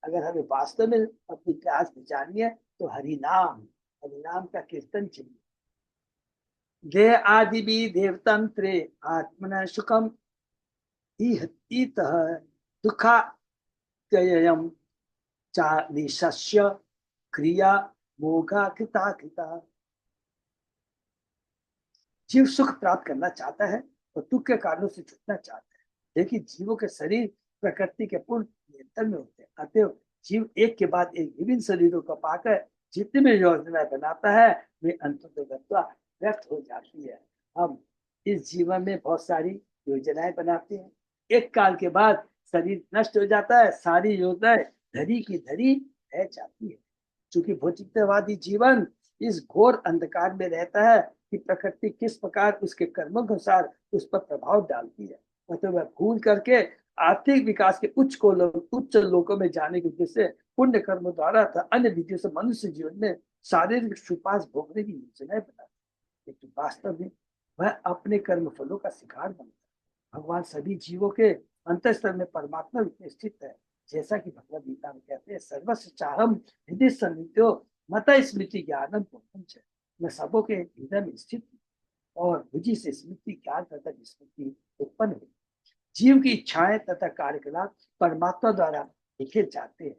अगर हमें वास्तव में अपनी प्यास बुझानी है तो हरिनाम, हरिनाम का कीर्तन चाहिए। देह आदि भी देवतंत्रे आत्मन सुखम दुखात्ययम चालिशस्य क्रिया मोघा कृता कृता। जीव सुख प्राप्त करना चाहता है और दुख के कारणों से छूटना चाहता है, लेकिन जीवों के शरीर प्रकृति के पूर्ण नियंत्रण में होते हैं। अतः जीव एक के बाद एक विभिन्न शरीरों को पाकर जितनी भी योजनाएं बनाता है वे अंततः व्यक्त हो जाती है। हम इस जीवन में बहुत सारी योजनाएं बनाते हैं, एक काल के बाद शरीर नष्ट हो जाता है, सारी योजनाएं धरी की धरी रह जाती है। चूंकि भौतिकतावादी जीवन इस घोर अंधकार में रहता है कि प्रकृति किस प्रकार उसके कर्मों के अनुसार उस पर प्रभाव डालती है, मतलब वह भूल करके आर्थिक विकास के उच्च लोकों में जाने के उद्देश्य से पुण्य कर्म द्वारा था अन्य विधियों से मनुष्य जीवन में शारीरिक सुपास भोगने की योजनाएं बनाती है, लेकिन वास्तव में वह अपने कर्म फलों का शिकार बनता है। भगवान सभी जीवों के अंतःस्तर में परमात्मा रूप में स्थित है, जैसा कि भगवद गीता में कहते हैं सर्वस्व चाहम हृदय सन्निध्यो मत स्मृति ज्ञानम प्रपंच। मैं सबों के हृदय में स्थित और बुद्धि से स्मृति ज्ञान तथा स्मृति उत्पन्न हुई। जीव की इच्छाएं तथा कार्यकलाप परमात्मा द्वारा लिखे जाते हैं,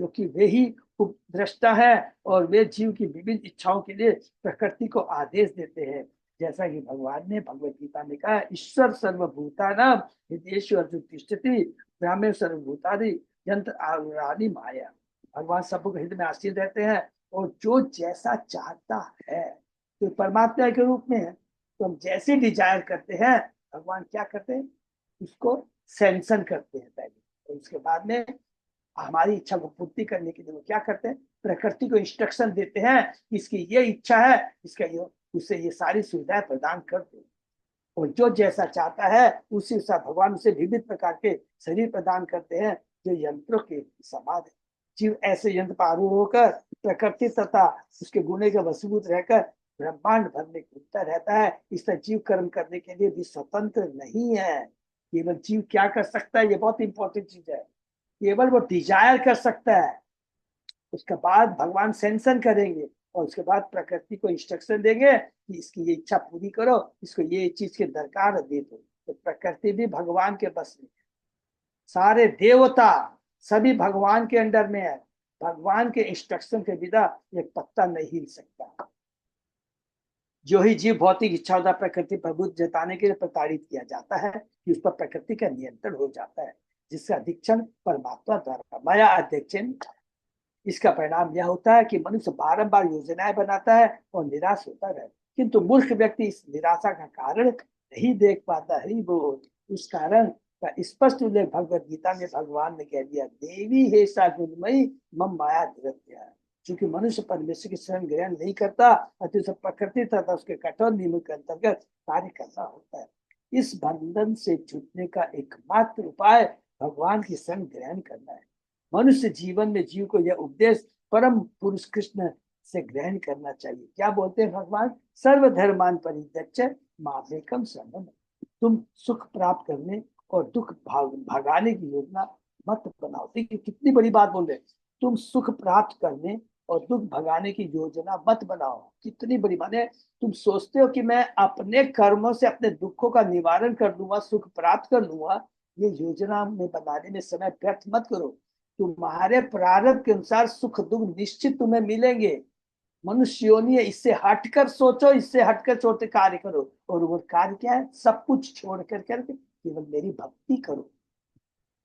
क्योंकि वे ही उपद्रष्टा है और वे जीव की विभिन्न इच्छाओं के लिए प्रकृति को आदेश देते हैं। जैसा कि भगवान ने भगवत गीता में कहा, ईश्वर सर्वभूतानां हृदयेषु अर्जुन तिष्ठति ग्रामे सर्वभूतानि यंत्र आरूढ़ानि माया। भगवान सबको हृदय में आसीन रहते हैं, और जो जैसा चाहता है, तो परमात्मा के रूप में है, तो हम जैसे डिजायर करते हैं, भगवान क्या करते हैं, उसको सैंक्शन करते हैं पहले, और उसके बाद में हमारी इच्छा को पूर्ति करने के लिए वो क्या करते हैं, प्रकृति को इंस्ट्रक्शन देते हैं कि इसकी ये इच्छा है, इसका ये, उसे ये सारी सुविधाएं प्रदान कर दो। और जो जैसा चाहता है उसी से भगवान उसे विविध प्रकार के शरीर प्रदान करते हैं, जो यंत्रों के समान है। जीव ऐसे यंत्र पर आरूढ़ होकर प्रकृति तथा उसके गुणे के वशीभूत रहकर ब्रह्मांड भर में घूमता रहता है। इसलिए जीव कर्म करने के लिए भी स्वतंत्र नहीं है। केवल जीव क्या कर सकता है, ये बहुत इंपॉर्टेंट चीज है, केवल वो डिजायर कर सकता है, उसके बाद भगवान सेंशन करेंगे, और उसके बाद प्रकृति को इंस्ट्रक्शन देंगे कि इसकी ये इच्छा पूरी करो, इसको ये चीज की दरकार दे दो। तो प्रकृति भी भगवान के बस में है, सारे देवता सभी भगवान के अंडर में है। भगवान के इंस्ट्रक्शन के बिना एक पत्ता नहीं हिल सकता। जो ही जीव भौतिक इच्छा द्वारा प्रकृति पर बुद्ध जताने के लिए प्रताड़ित किया जाता है कि उस पर प्रकृति का नियंत्रण हो जाता है, जिसका अधीक्षण परमात्मा द्वारा माया अध्यक्षण। इसका परिणाम यह होता है कि मनुष्य बारंबार योजनाएं बनाता है और निराश होता है, किंतु मूर्ख व्यक्ति इस निराशा का कारण नहीं देख पाता। हरि बोल। उस कारण का स्पष्ट उल्लेख भगवत गीता में भगवान ने कह दिया, देवी हे सा गुणमयी मम माया दुरत्या। क्योंकि मनुष्य परमेश्वर की शरण ग्रहण नहीं करता, अति उसे प्रकृति तथा उसके कठोर नियमों के अंतर्गत कार्य करना होता है। इस बंधन से छूटने का एकमात्र उपाय भगवान की शरण ग्रहण करना है। मनुष्य जीवन में जीव को यह उपदेश परम पुरुष कृष्ण से ग्रहण करना चाहिए। क्या बोलते हैं भगवान, सर्वधर्मान परित्यज्य मामेकम शरणम। तुम सुख प्राप्त करने और दुख भगाने की योजना मत बनाओ। देखिए कितनी बड़ी बात बोल रहे, तुम सुख प्राप्त करने और दुख भगाने की योजना मत बनाओ। कितनी बड़ी माने, तुम सोचते हो कि मैं अपने कर्मों से अपने दुखों का निवारण कर लूंगा, सुख प्राप्त कर लूंगा, ये योजना में बनाने में समय व्यर्थ मत करो। तुम्हारे प्रारब्ध के अनुसार सुख दुख निश्चित तुम्हें मिलेंगे। मनुष्य योनि है, इससे हटकर सोचो, इससे हटकर छोटे कार्य करो। और वो कार्य क्या है, सब कुछ छोड़ कर करके केवल मेरी भक्ति करो।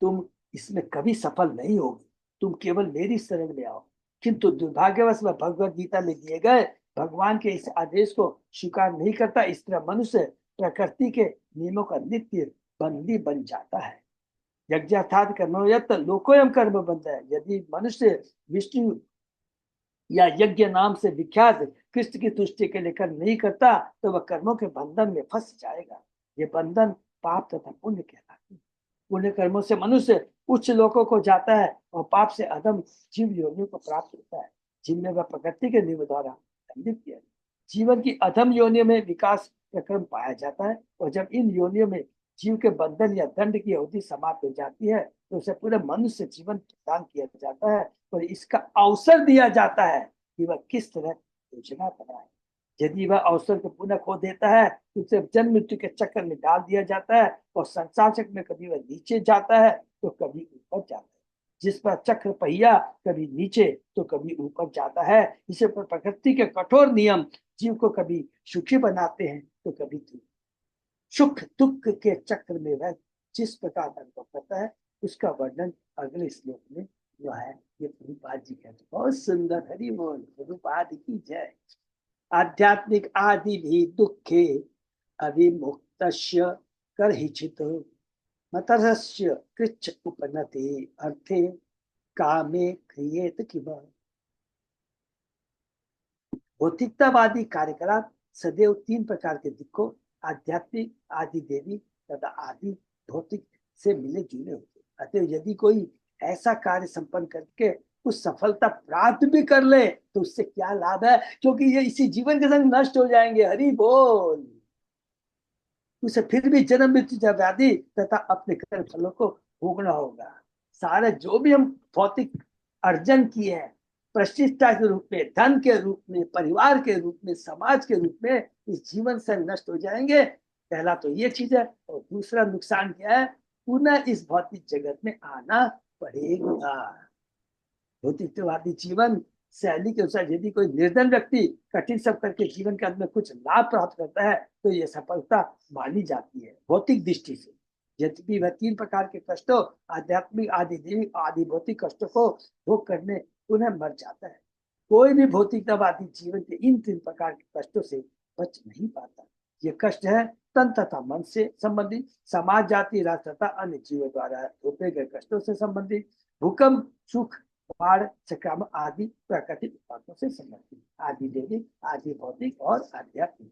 तुम इसमें कभी सफल नहीं होगे, तुम केवल मेरी शरण में आओ। किंतु दुर्भाग्यवश वह भगवत गीता में दिए गए भगवान के इस आदेश को स्वीकार नहीं करता। इस तरह मनुष्य प्रकृति के नियमों का नित्य बंदी बन जाता है। यज्ञार्थात कर्मोयत लोकोयम कर्म बंध है। यदि मनुष्य विष्णु या यज्ञ नाम से विख्यात कृष्ण की तुष्टि के लिए कर्म नहीं करता, तो वह कर्मों के बंधन में फंस जाएगा। ये बंधन पाप तथा पुण्य कहलाते हैं। पुण्य कर्मों से मनुष्य उच्च लोकों को जाता है, और पाप से अधम जीव योनियों को प्राप्त होता है, जिनमें वह प्रकृति के नियम द्वारा दंडित किया। जीवन की अधम योनियों में विकास प्रक्रम पाया जाता है, और जब इन योनियों में जीव के बंधन या दंड की अवधि समाप्त हो जाती है, तो उसे पूरे मनुष्य जीवन प्रदान किया जाता है, और इसका अवसर दिया जाता है कि वह किस तरह योजना बनाए। यदि वह अवसर को पुनः खो देता है, तो उसे जन्म मृत्यु के चक्कर में डाल दिया जाता है, और संसार चक्र में कभी वह नीचे जाता है तो कभी ऊपर जाता है। जिस पर चक्र पहिया कभी नीचे तो कभी ऊपर जाता है। इसे पर प्रकृति के कठोर नियम जीव को कभी सुखी बनाते हैं तो कभी दुखी। सुख दुख के चक्र में वह जिस प्रकार अनुभव करता है, उसका वर्णन अगले श्लोक में हुआ है। ये प्रभुपाद जी कहते, बहुत सुंदर। हरि बोल, प्रभुपाद की जय। आध्यात्मिक आदि भी दुखे अभिमुक्तस्य करहिचित मतस्य कृच्छ उपनते अर्थे कामे क्रियेत किम। भौतिकतावादी कार्यकलाप सदैव तीन प्रकार के दुखों, आध्यात्मिक, आदि देवी तथा आदि भौतिक से मिले जुले होते। अतः यदि कोई ऐसा कार्य संपन्न करके कुछ सफलता प्राप्त भी कर ले, तो उससे क्या लाभ है, क्योंकि ये इसी जीवन के संग नष्ट हो जाएंगे। हरि बोल। उसे फिर भी जन्म मृत्यु व्याधि तथा अपने कर्म फलों को भोगना होगा। सारे जो भी हम भौतिक अर्जन किए हैं, प्रतिष्ठा के रूप में, धन के रूप में, परिवार के रूप में, समाज के रूप में, इस जीवन से नष्ट हो जाएंगे। पहला तो ये चीज है, और दूसरा नुकसान क्या है, पुनः इस भौतिक जगत में आना पड़ेगा। भौतिकवादी जीवन शैली के अनुसार यदि कोई निर्धन व्यक्ति कठिन सब करके जीवन के अंत में कुछ लाभ प्राप्त करता है तो यह सफलता मानी जाती है भौतिक दृष्टि से। यद्यपि वह 3 प्रकार के कष्टों, आध्यात्मिक, आदि दैविक, आदि भौतिक कष्टों को भोग करने पुनः मर जाता है। कोई भी भौतिकतावादी जीवन के इन 3 प्रकार के कष्टों से बच नहीं पाता। ये कष्ट है तन तथा मन से संबंधित, समाज, जाति, राष्ट्र तथा अन्य जीवों द्वारा थोपे गए कष्टों से संबंधित, भूकंप, सुख, बाढ़, संक्रमण आदि प्राकृतिक उत्पादों से संबंधित, आदि दैविक, आदि भौतिक और आध्यात्मिक।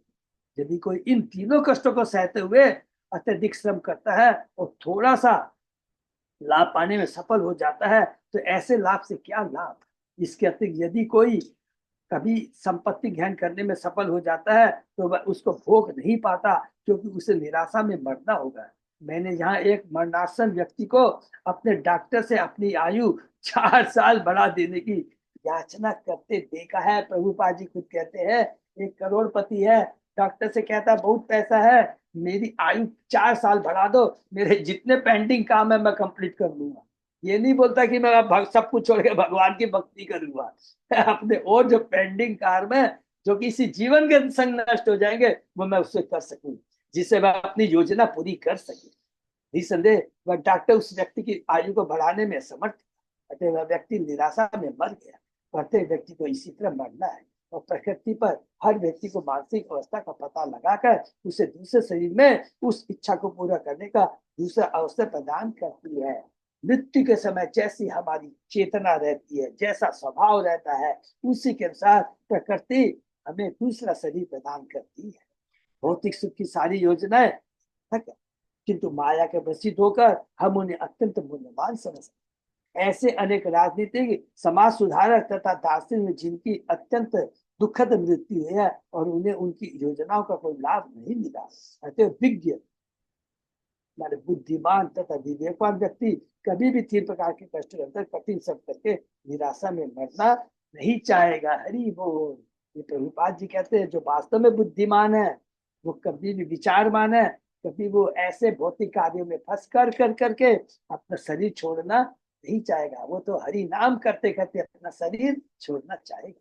यदि कोई इन तीनों कष्टों को सहते हुए अत्यधिक श्रम करता है और थोड़ा सा लाभ पाने में सफल हो जाता है तो ऐसे लाभ से क्या लाभ। इसके अतिरिक्त यदि कोई कभी संपत्ति ग्रहण करने में सफल हो जाता है तो वह उसको भोग नहीं पाता क्योंकि उसे निराशा में मरना होगा। मैंने यहाँ एक मरणासन व्यक्ति को अपने डॉक्टर से अपनी आयु 4 साल बढ़ा देने की याचना करते देखा है। प्रभुपाद जी खुद कहते हैं, एक करोड़पति है, डॉक्टर से कहता है बहुत पैसा है, मेरी आयु 4 साल बढ़ा दो, मेरे जितने पेंडिंग काम है मैं कंप्लीट कर लूंगा। ये नहीं बोलता कि मैं अब सब कुछ छोड़ के भगवान की भक्ति करूंगा। अपने और जो पेंडिंग कार्य में जो किसी जीवन के संग नष्ट हो जाएंगे वो मैं उससे कर सकूं, जिससे मैं अपनी योजना पूरी कर सकूं। निसंदेह वह डॉक्टर उस व्यक्ति की आयु को बढ़ाने में समर्थ, अतः वह व्यक्ति निराशा में मर गया। प्रत्येक व्यक्ति को इसी तरह मरना है और प्रकृति पर हर व्यक्ति को मानसिक अवस्था का पता लगाकर उसे दूसरे शरीर में उस इच्छा को पूरा करने का दूसरा अवसर प्रदान करती है। मृत्यु के समय जैसी हमारी चेतना रहती है, जैसा स्वभाव रहता है, उसी के अनुसार प्रकृति हमें दूसरा शरीर प्रदान करती है। भौतिक सुख की सारी योजनाएं किंतु माया के वशीभूत होकर हम उन्हें अत्यंत मूल्यवान समझते। ऐसे अनेक राजनीतिक, समाज सुधारक तथा दार्शनिक जिनकी अत्यंत दुखद मृत्यु है और उन्हें उनकी योजनाओं का कोई लाभ नहीं मिला। अतः विज्ञ माने बुद्धिमान तथा विवेकवान व्यक्ति कभी भी 3 प्रकार के कष्ट के अंदर कठिन सब करके निराशा में मरना नहीं चाहेगा। हरि बोल। ये प्रभुपाद जी कहते हैं जो वास्तव में बुद्धिमान है वो कभी भी विचारमान है, कभी वो ऐसे भौतिक कार्यों में फंस कर करके अपना शरीर छोड़ना नहीं चाहेगा। वो तो हरि नाम करते करते अपना शरीर छोड़ना चाहेगा।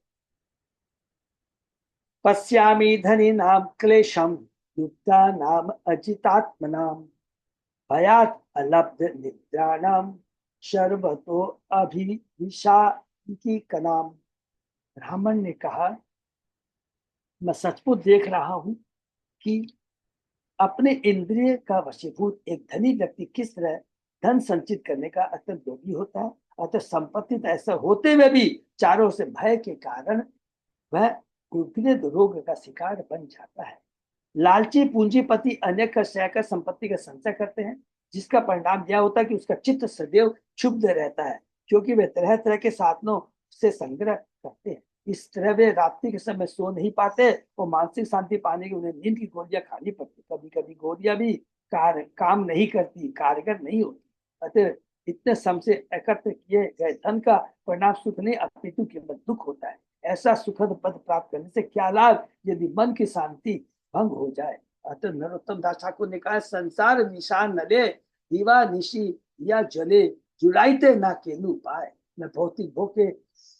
पश्यामि धनी नाम क्लेशम युक्ता नाम अजितात्मनाम भयात अलब्ध निद्राणाम सर्वतो अभिविशाकी कनाम। ब्राह्मण ने कहा, मैं सचमुच देख रहा हूं कि अपने इंद्रिय का वशीभूत एक धनी व्यक्ति किस तरह धन संचित करने का अत्यंत लोभी होता है। अतः संपत्ति तो ऐसा होते हुए भी चारों से भय के कारण वह उग्र रोग का शिकार बन जाता है। लालची पूंजीपति अनेक का सहकर संपत्ति का संचय करते हैं, जिसका परिणाम यह होता है कि उसका चित्त सदैव क्षुब्ध रहता है क्योंकि वे तरह तरह के साधनों से संग्रह करते हैं। इस तरह वे रात्रि के समय सो नहीं पाते और मानसिक शांति पाने के उन्हें नींद की गोलियां खानी पड़ती। कभी कभी गोलियां भी काम नहीं करती, कारगर नहीं होती। अतः इतने सम से एकत्र किए गए धन का परिणाम सुख नहीं अपितु केवल दुख होता है। ऐसा सुखद पद प्राप्त करने से क्या लाभ यदि मन की शांति भंग हो जाए। अतः नरोत्तम दास ठाकुर ने कहा, संसार निशान नले दीवा निशी या जले जुड़ाइते ना केनु पाए। मैं भौतिक भोग के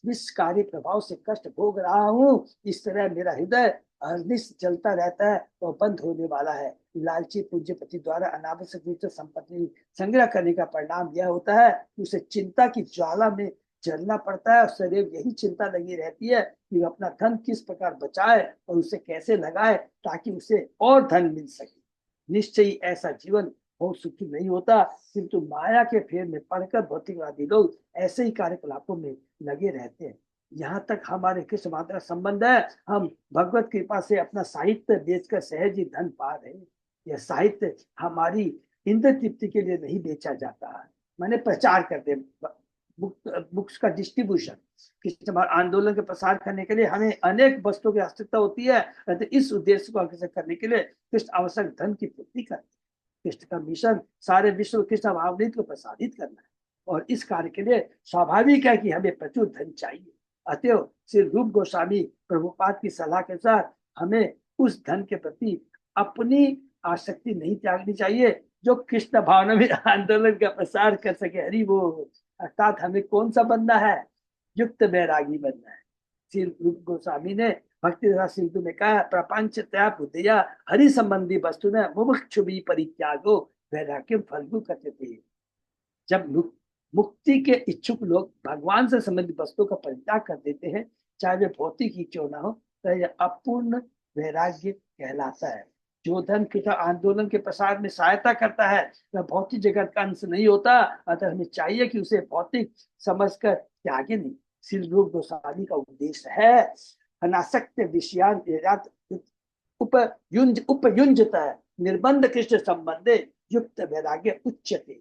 विषकारी प्रभाव से कष्ट भोग रहा हूँ, इस तरह मेरा हृदय अहर्निश जलता रहता है और बंद होने वाला है। लालची पूंजीपति द्वारा अनावश्यक रूप से संपत्ति संग्रह करने का परिणाम यह होता है कि उसे चिंता की ज्वाला में जलना पड़ता है और सदैव यही चिंता लगी रहती है कि वह अपना धन किस प्रकार बचाए और उसे कैसे लगाए ताकि उसे और धन मिल सके। निश्चय ही ऐसा जीवन बहुत सुखी नहीं होता, किंतु माया के फेर में पड़कर भौतिकवादी लोग ऐसे ही कार्यकलापों में लगे रहते हैं। यहाँ तक हमारे कृष्ण माता संबंध है, हम भगवत कृपा से अपना साहित्य बेचकर सहज ही धन पा रहे हैं। यह साहित्य हमारी इंद्र तृप्ति के लिए नहीं बेचा जाता है, मैंने प्रचार करते बुक्स का डिस्ट्रीब्यूशन, कृष्ण आंदोलन के प्रसार करने के लिए हमें अनेक वस्तुओं की आवश्यकता होती है। तो इस उद्देश्य को अग्रसर करने के लिए कृष्ण आवश्यक धन की पूर्ति करते हैं। कृष्ण का मिशन सारे विश्व कृष्ण भावनामृत को प्रसारित करना है और इस कार्य के लिए स्वाभाविक है कि हमें प्रचुर धन चाहिए। अतएव श्री रूप गोस्वामी प्रभुपाद की सलाह के साथ हमें उस धन के प्रति अपनी आसक्ति नहीं त्यागनी चाहिए जो कृष्ण भावनामृत आंदोलन का प्रसार कर सके। हरि वो अर्थात हमें कौन सा बनना है, युक्त बैरागी बनना है। श्री रूप गोस्वामी ने भक्ति रस सिंधु में कहा, प्रपंच तया बुद्धिया हरि संबंधी वस्तु ने मुमुक्षुभि परित्यागो वैराग्यम फल्गु कथ्यते। जब मुक्ति के इच्छुक लोग भगवान से संबंधित वस्तुओं का परित्याग कर देते हैं, चाहे वे भौतिक ही क्यों ना हो, तो यह अपूर्ण वैराग्य कहलाता है। जो धन किसी आंदोलन के प्रसार में सहायता करता है वह भौतिक जगत का अंश नहीं होता, अतः हमें चाहिए कि उसे भौतिक समझकर त्यागे नहीं। श्री रूप गोस्वामी का उपदेश है, अनासक्त विषयान उपयुंजता निर्बंध कृष्ण संबंधे युक्त वैराग्य उच्यते।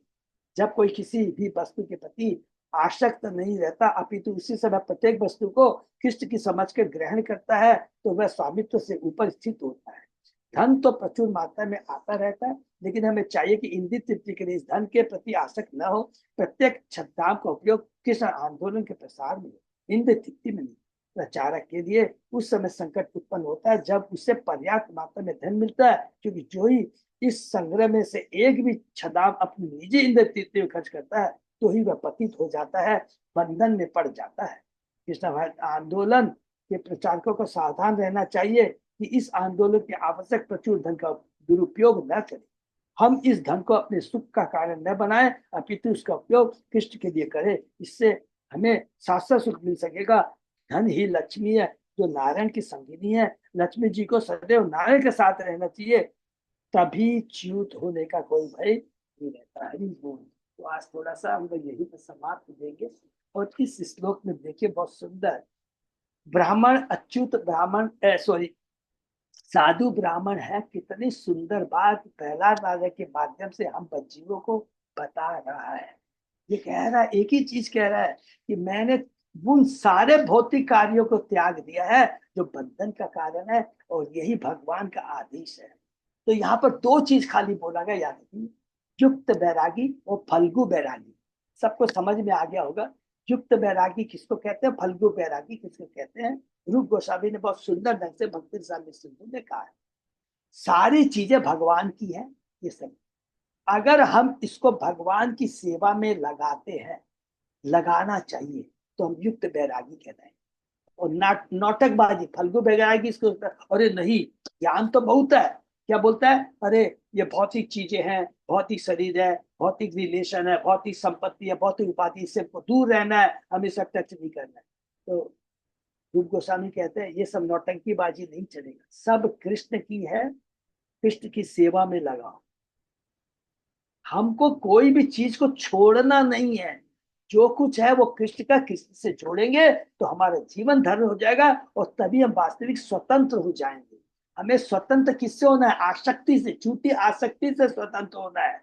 जब कोई किसी भी वस्तु के प्रति आसक्त नहीं रहता, अपितु उसी समय प्रत्येक वस्तु को कृष्ण की समझ कर ग्रहण करता है, तो वह स्वामित्व से ऊपर स्थित होता है। धन तो प्रचुर मात्रा में आता रहता है, लेकिन हमें चाहिए कि इंद्रिय तृप्ति के लिए इस धन के प्रति आसक्त न हो। प्रत्येक छद्म का उपयोग कृष्ण आंदोलन के प्रसार में, इंद्रिय तृप्ति में नहीं। प्रचारक के लिए उस समय संकट उत्पन्न होता है जब उसे पर्याप्त मात्रा में धन मिलता है, क्योंकि जो ही इस संग्रह में से एक भी छदाम अपनी निजी इंद्रिय तृप्ति में खर्च करता है, तो ही वह पतित हो जाता है, बंधन में पड़ जाता है। कृष्ण आंदोलन के प्रचारकों को सावधान रहना चाहिए कि इस आंदोलन के आवश्यक प्रचुर धन का दुरुपयोग न करें। हम इस धन को अपने सुख का कारण न बनाएं, अपितु उसका उपयोग कृष्ण के लिए करें। इससे हमें शाश्वत सुख मिल सकेगा। धन ही लक्ष्मी है जो नारायण की संगिनी है। लक्ष्मी जी को सदैव नारायण के साथ रहना चाहिए, तभी च्युत होने का कोई भय नहीं रहता है। तो आज थोड़ा सा हम लोग यही पर समाप्त देंगे। और इस श्लोक में देखिए बहुत सुंदर, ब्राह्मण अच्युत ब्राह्मण सॉरी साधु ब्राह्मण है। कितनी सुंदर बात प्रहलाद राजा के माध्यम से हम बच्चियों को बता रहा है। ये कह रहा है, एक ही चीज कह रहा है कि मैंने उन सारे भौतिक कार्यों को त्याग दिया है जो बंधन का कारण है, और यही भगवान का आदेश है। तो यहाँ पर दो चीज खाली बोला गया, याद रखिए, युक्त बैरागी और फल्गु बैरागी। सबको समझ में आ गया होगा। युक्त बैरागी किसको कहते हैं, फल्गु बैरागी किसको कहते हैं। रूप गोस्वामी ने बहुत सुंदर ढंग से भक्ति रस सिंधु में कहा है, सारी चीजें भगवान की है ये सब। अगर हम इसको भगवान की सेवा में लगाते हैं, लगाना चाहिए, तो हम युक्त बैरागी कहते हैं। और नौटकबाजी फल्गु बैरागी इसको, अरे नहीं ज्ञान तो बहुत है, क्या बोलता है, अरे ये भौतिक चीजें हैं, भौतिक शरीर है, भौतिक रिलेशन है, भौतिक संपत्ति है, भौतिक उपाधि, इससे दूर रहना है, हमें सब टच नहीं करना है। तो रूप गोस्वामी कहते हैं ये सब नौटंकी बाजी नहीं चलेगा, सब कृष्ण की है, कृष्ण की सेवा में लगाओ। हमको कोई भी चीज को छोड़ना नहीं है, जो कुछ है वो कृष्ण का, कृष्ण से जोड़ेंगे तो हमारा जीवन धर्म हो जाएगा, और तभी हम वास्तविक स्वतंत्र हो जाएंगे। हमें स्वतंत्र किससे होना है, आसक्ति से, झूठी आसक्ति से स्वतंत्र होना है।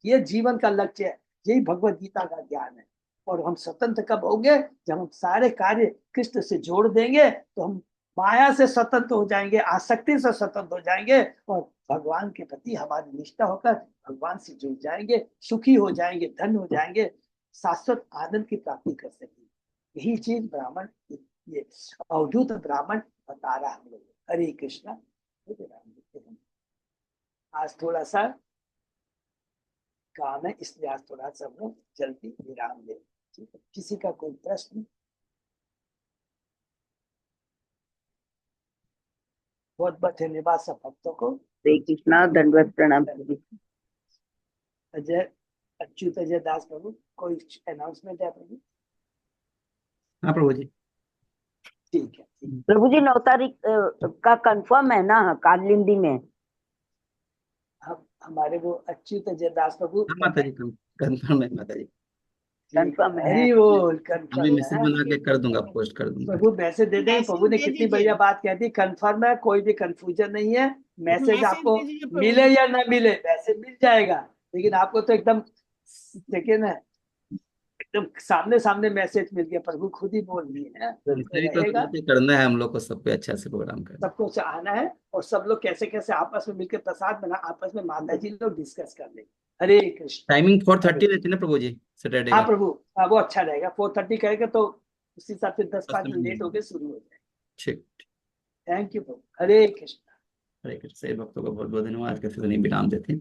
ये जीवन का लक्ष्य है, यही भगवत गीता का ज्ञान है। और हम स्वतंत्र कब होंगे, जब हम सारे कार्य कृष्ण से जोड़ देंगे, तो हम माया से स्वतंत्र हो जाएंगे, आसक्ति से स्वतंत्र हो जाएंगे, और भगवान के प्रति हमारी निष्ठा होकर भगवान से जुड़ जाएंगे, सुखी हो जाएंगे, धन हो जाएंगे, शाश्वत आनंद की प्राप्ति कर सकेंगे। यही चीज ब्राह्मण, ये अवधूत ब्राह्मण बता रहा हम लोग। हरे कृष्णा। आज थोड़ा सा काम है, इसलिए आज थोड़ा सा हम लोग जल्दी विराम ले। ठीक है, किसी का कोई प्रश्न। बहुत बहुत धन्यवाद सब भक्तों को। हरे कृष्णा, दंडवत प्रणाम। अजय अच्युत अजय दास प्रभु, कोई अनाउंसमेंट है प्रभु? हाँ प्रभु जी। ठीक है, प्रभु जी 9 तारीख का कंफर्म है ना कालिंदी में? हम हमारे वो अच्युत अजय दास प्रभु माता जी कंफर्म है माता जी। कंफर्म है। हरी बोल, अभी कंफर्म मैसेज है। बना के कर दूंगा, पोस्ट कर दूंगा। प्रभु मैसेज दे देंगे। प्रभु ने कितनी बढ़िया बात कह दी, कंफर्म है, कोई भी कंफ्यूजन नहीं है। मैसेज आपको मिले या ना मिले, मैसेज मिल जाएगा, लेकिन आपको तो एकदम देखिए ना, एकदम सामने सामने मैसेज मिल गया। प्रभु खुद ही बोल दिए हैं, रहेगा। करना है हम लोग को, सबको अच्छा से प्रोग्राम करना, सबको आना है, और सब लोग कैसे कैसे आपस में मिलकर प्रसाद बना, आपस में माता जी लोग डिस्कस कर लेंगे। हरे कृष्ण। टाइमिंग 4:30 रहती है ना प्रभु जी, सैटरडे हाँ का? प्रभु, हाँ वो अच्छा रहेगा। 4:30 करेगा तो उस हिसाब से 10-5 मिनट लेट हो ठीक। गए शुरू हो जाए। थैंक यू प्रभु। हरे कृष्ण। हरे कृष्ण। भक्तों को बहुत बहुत धन्यवाद। कैसे विराम देते हैं,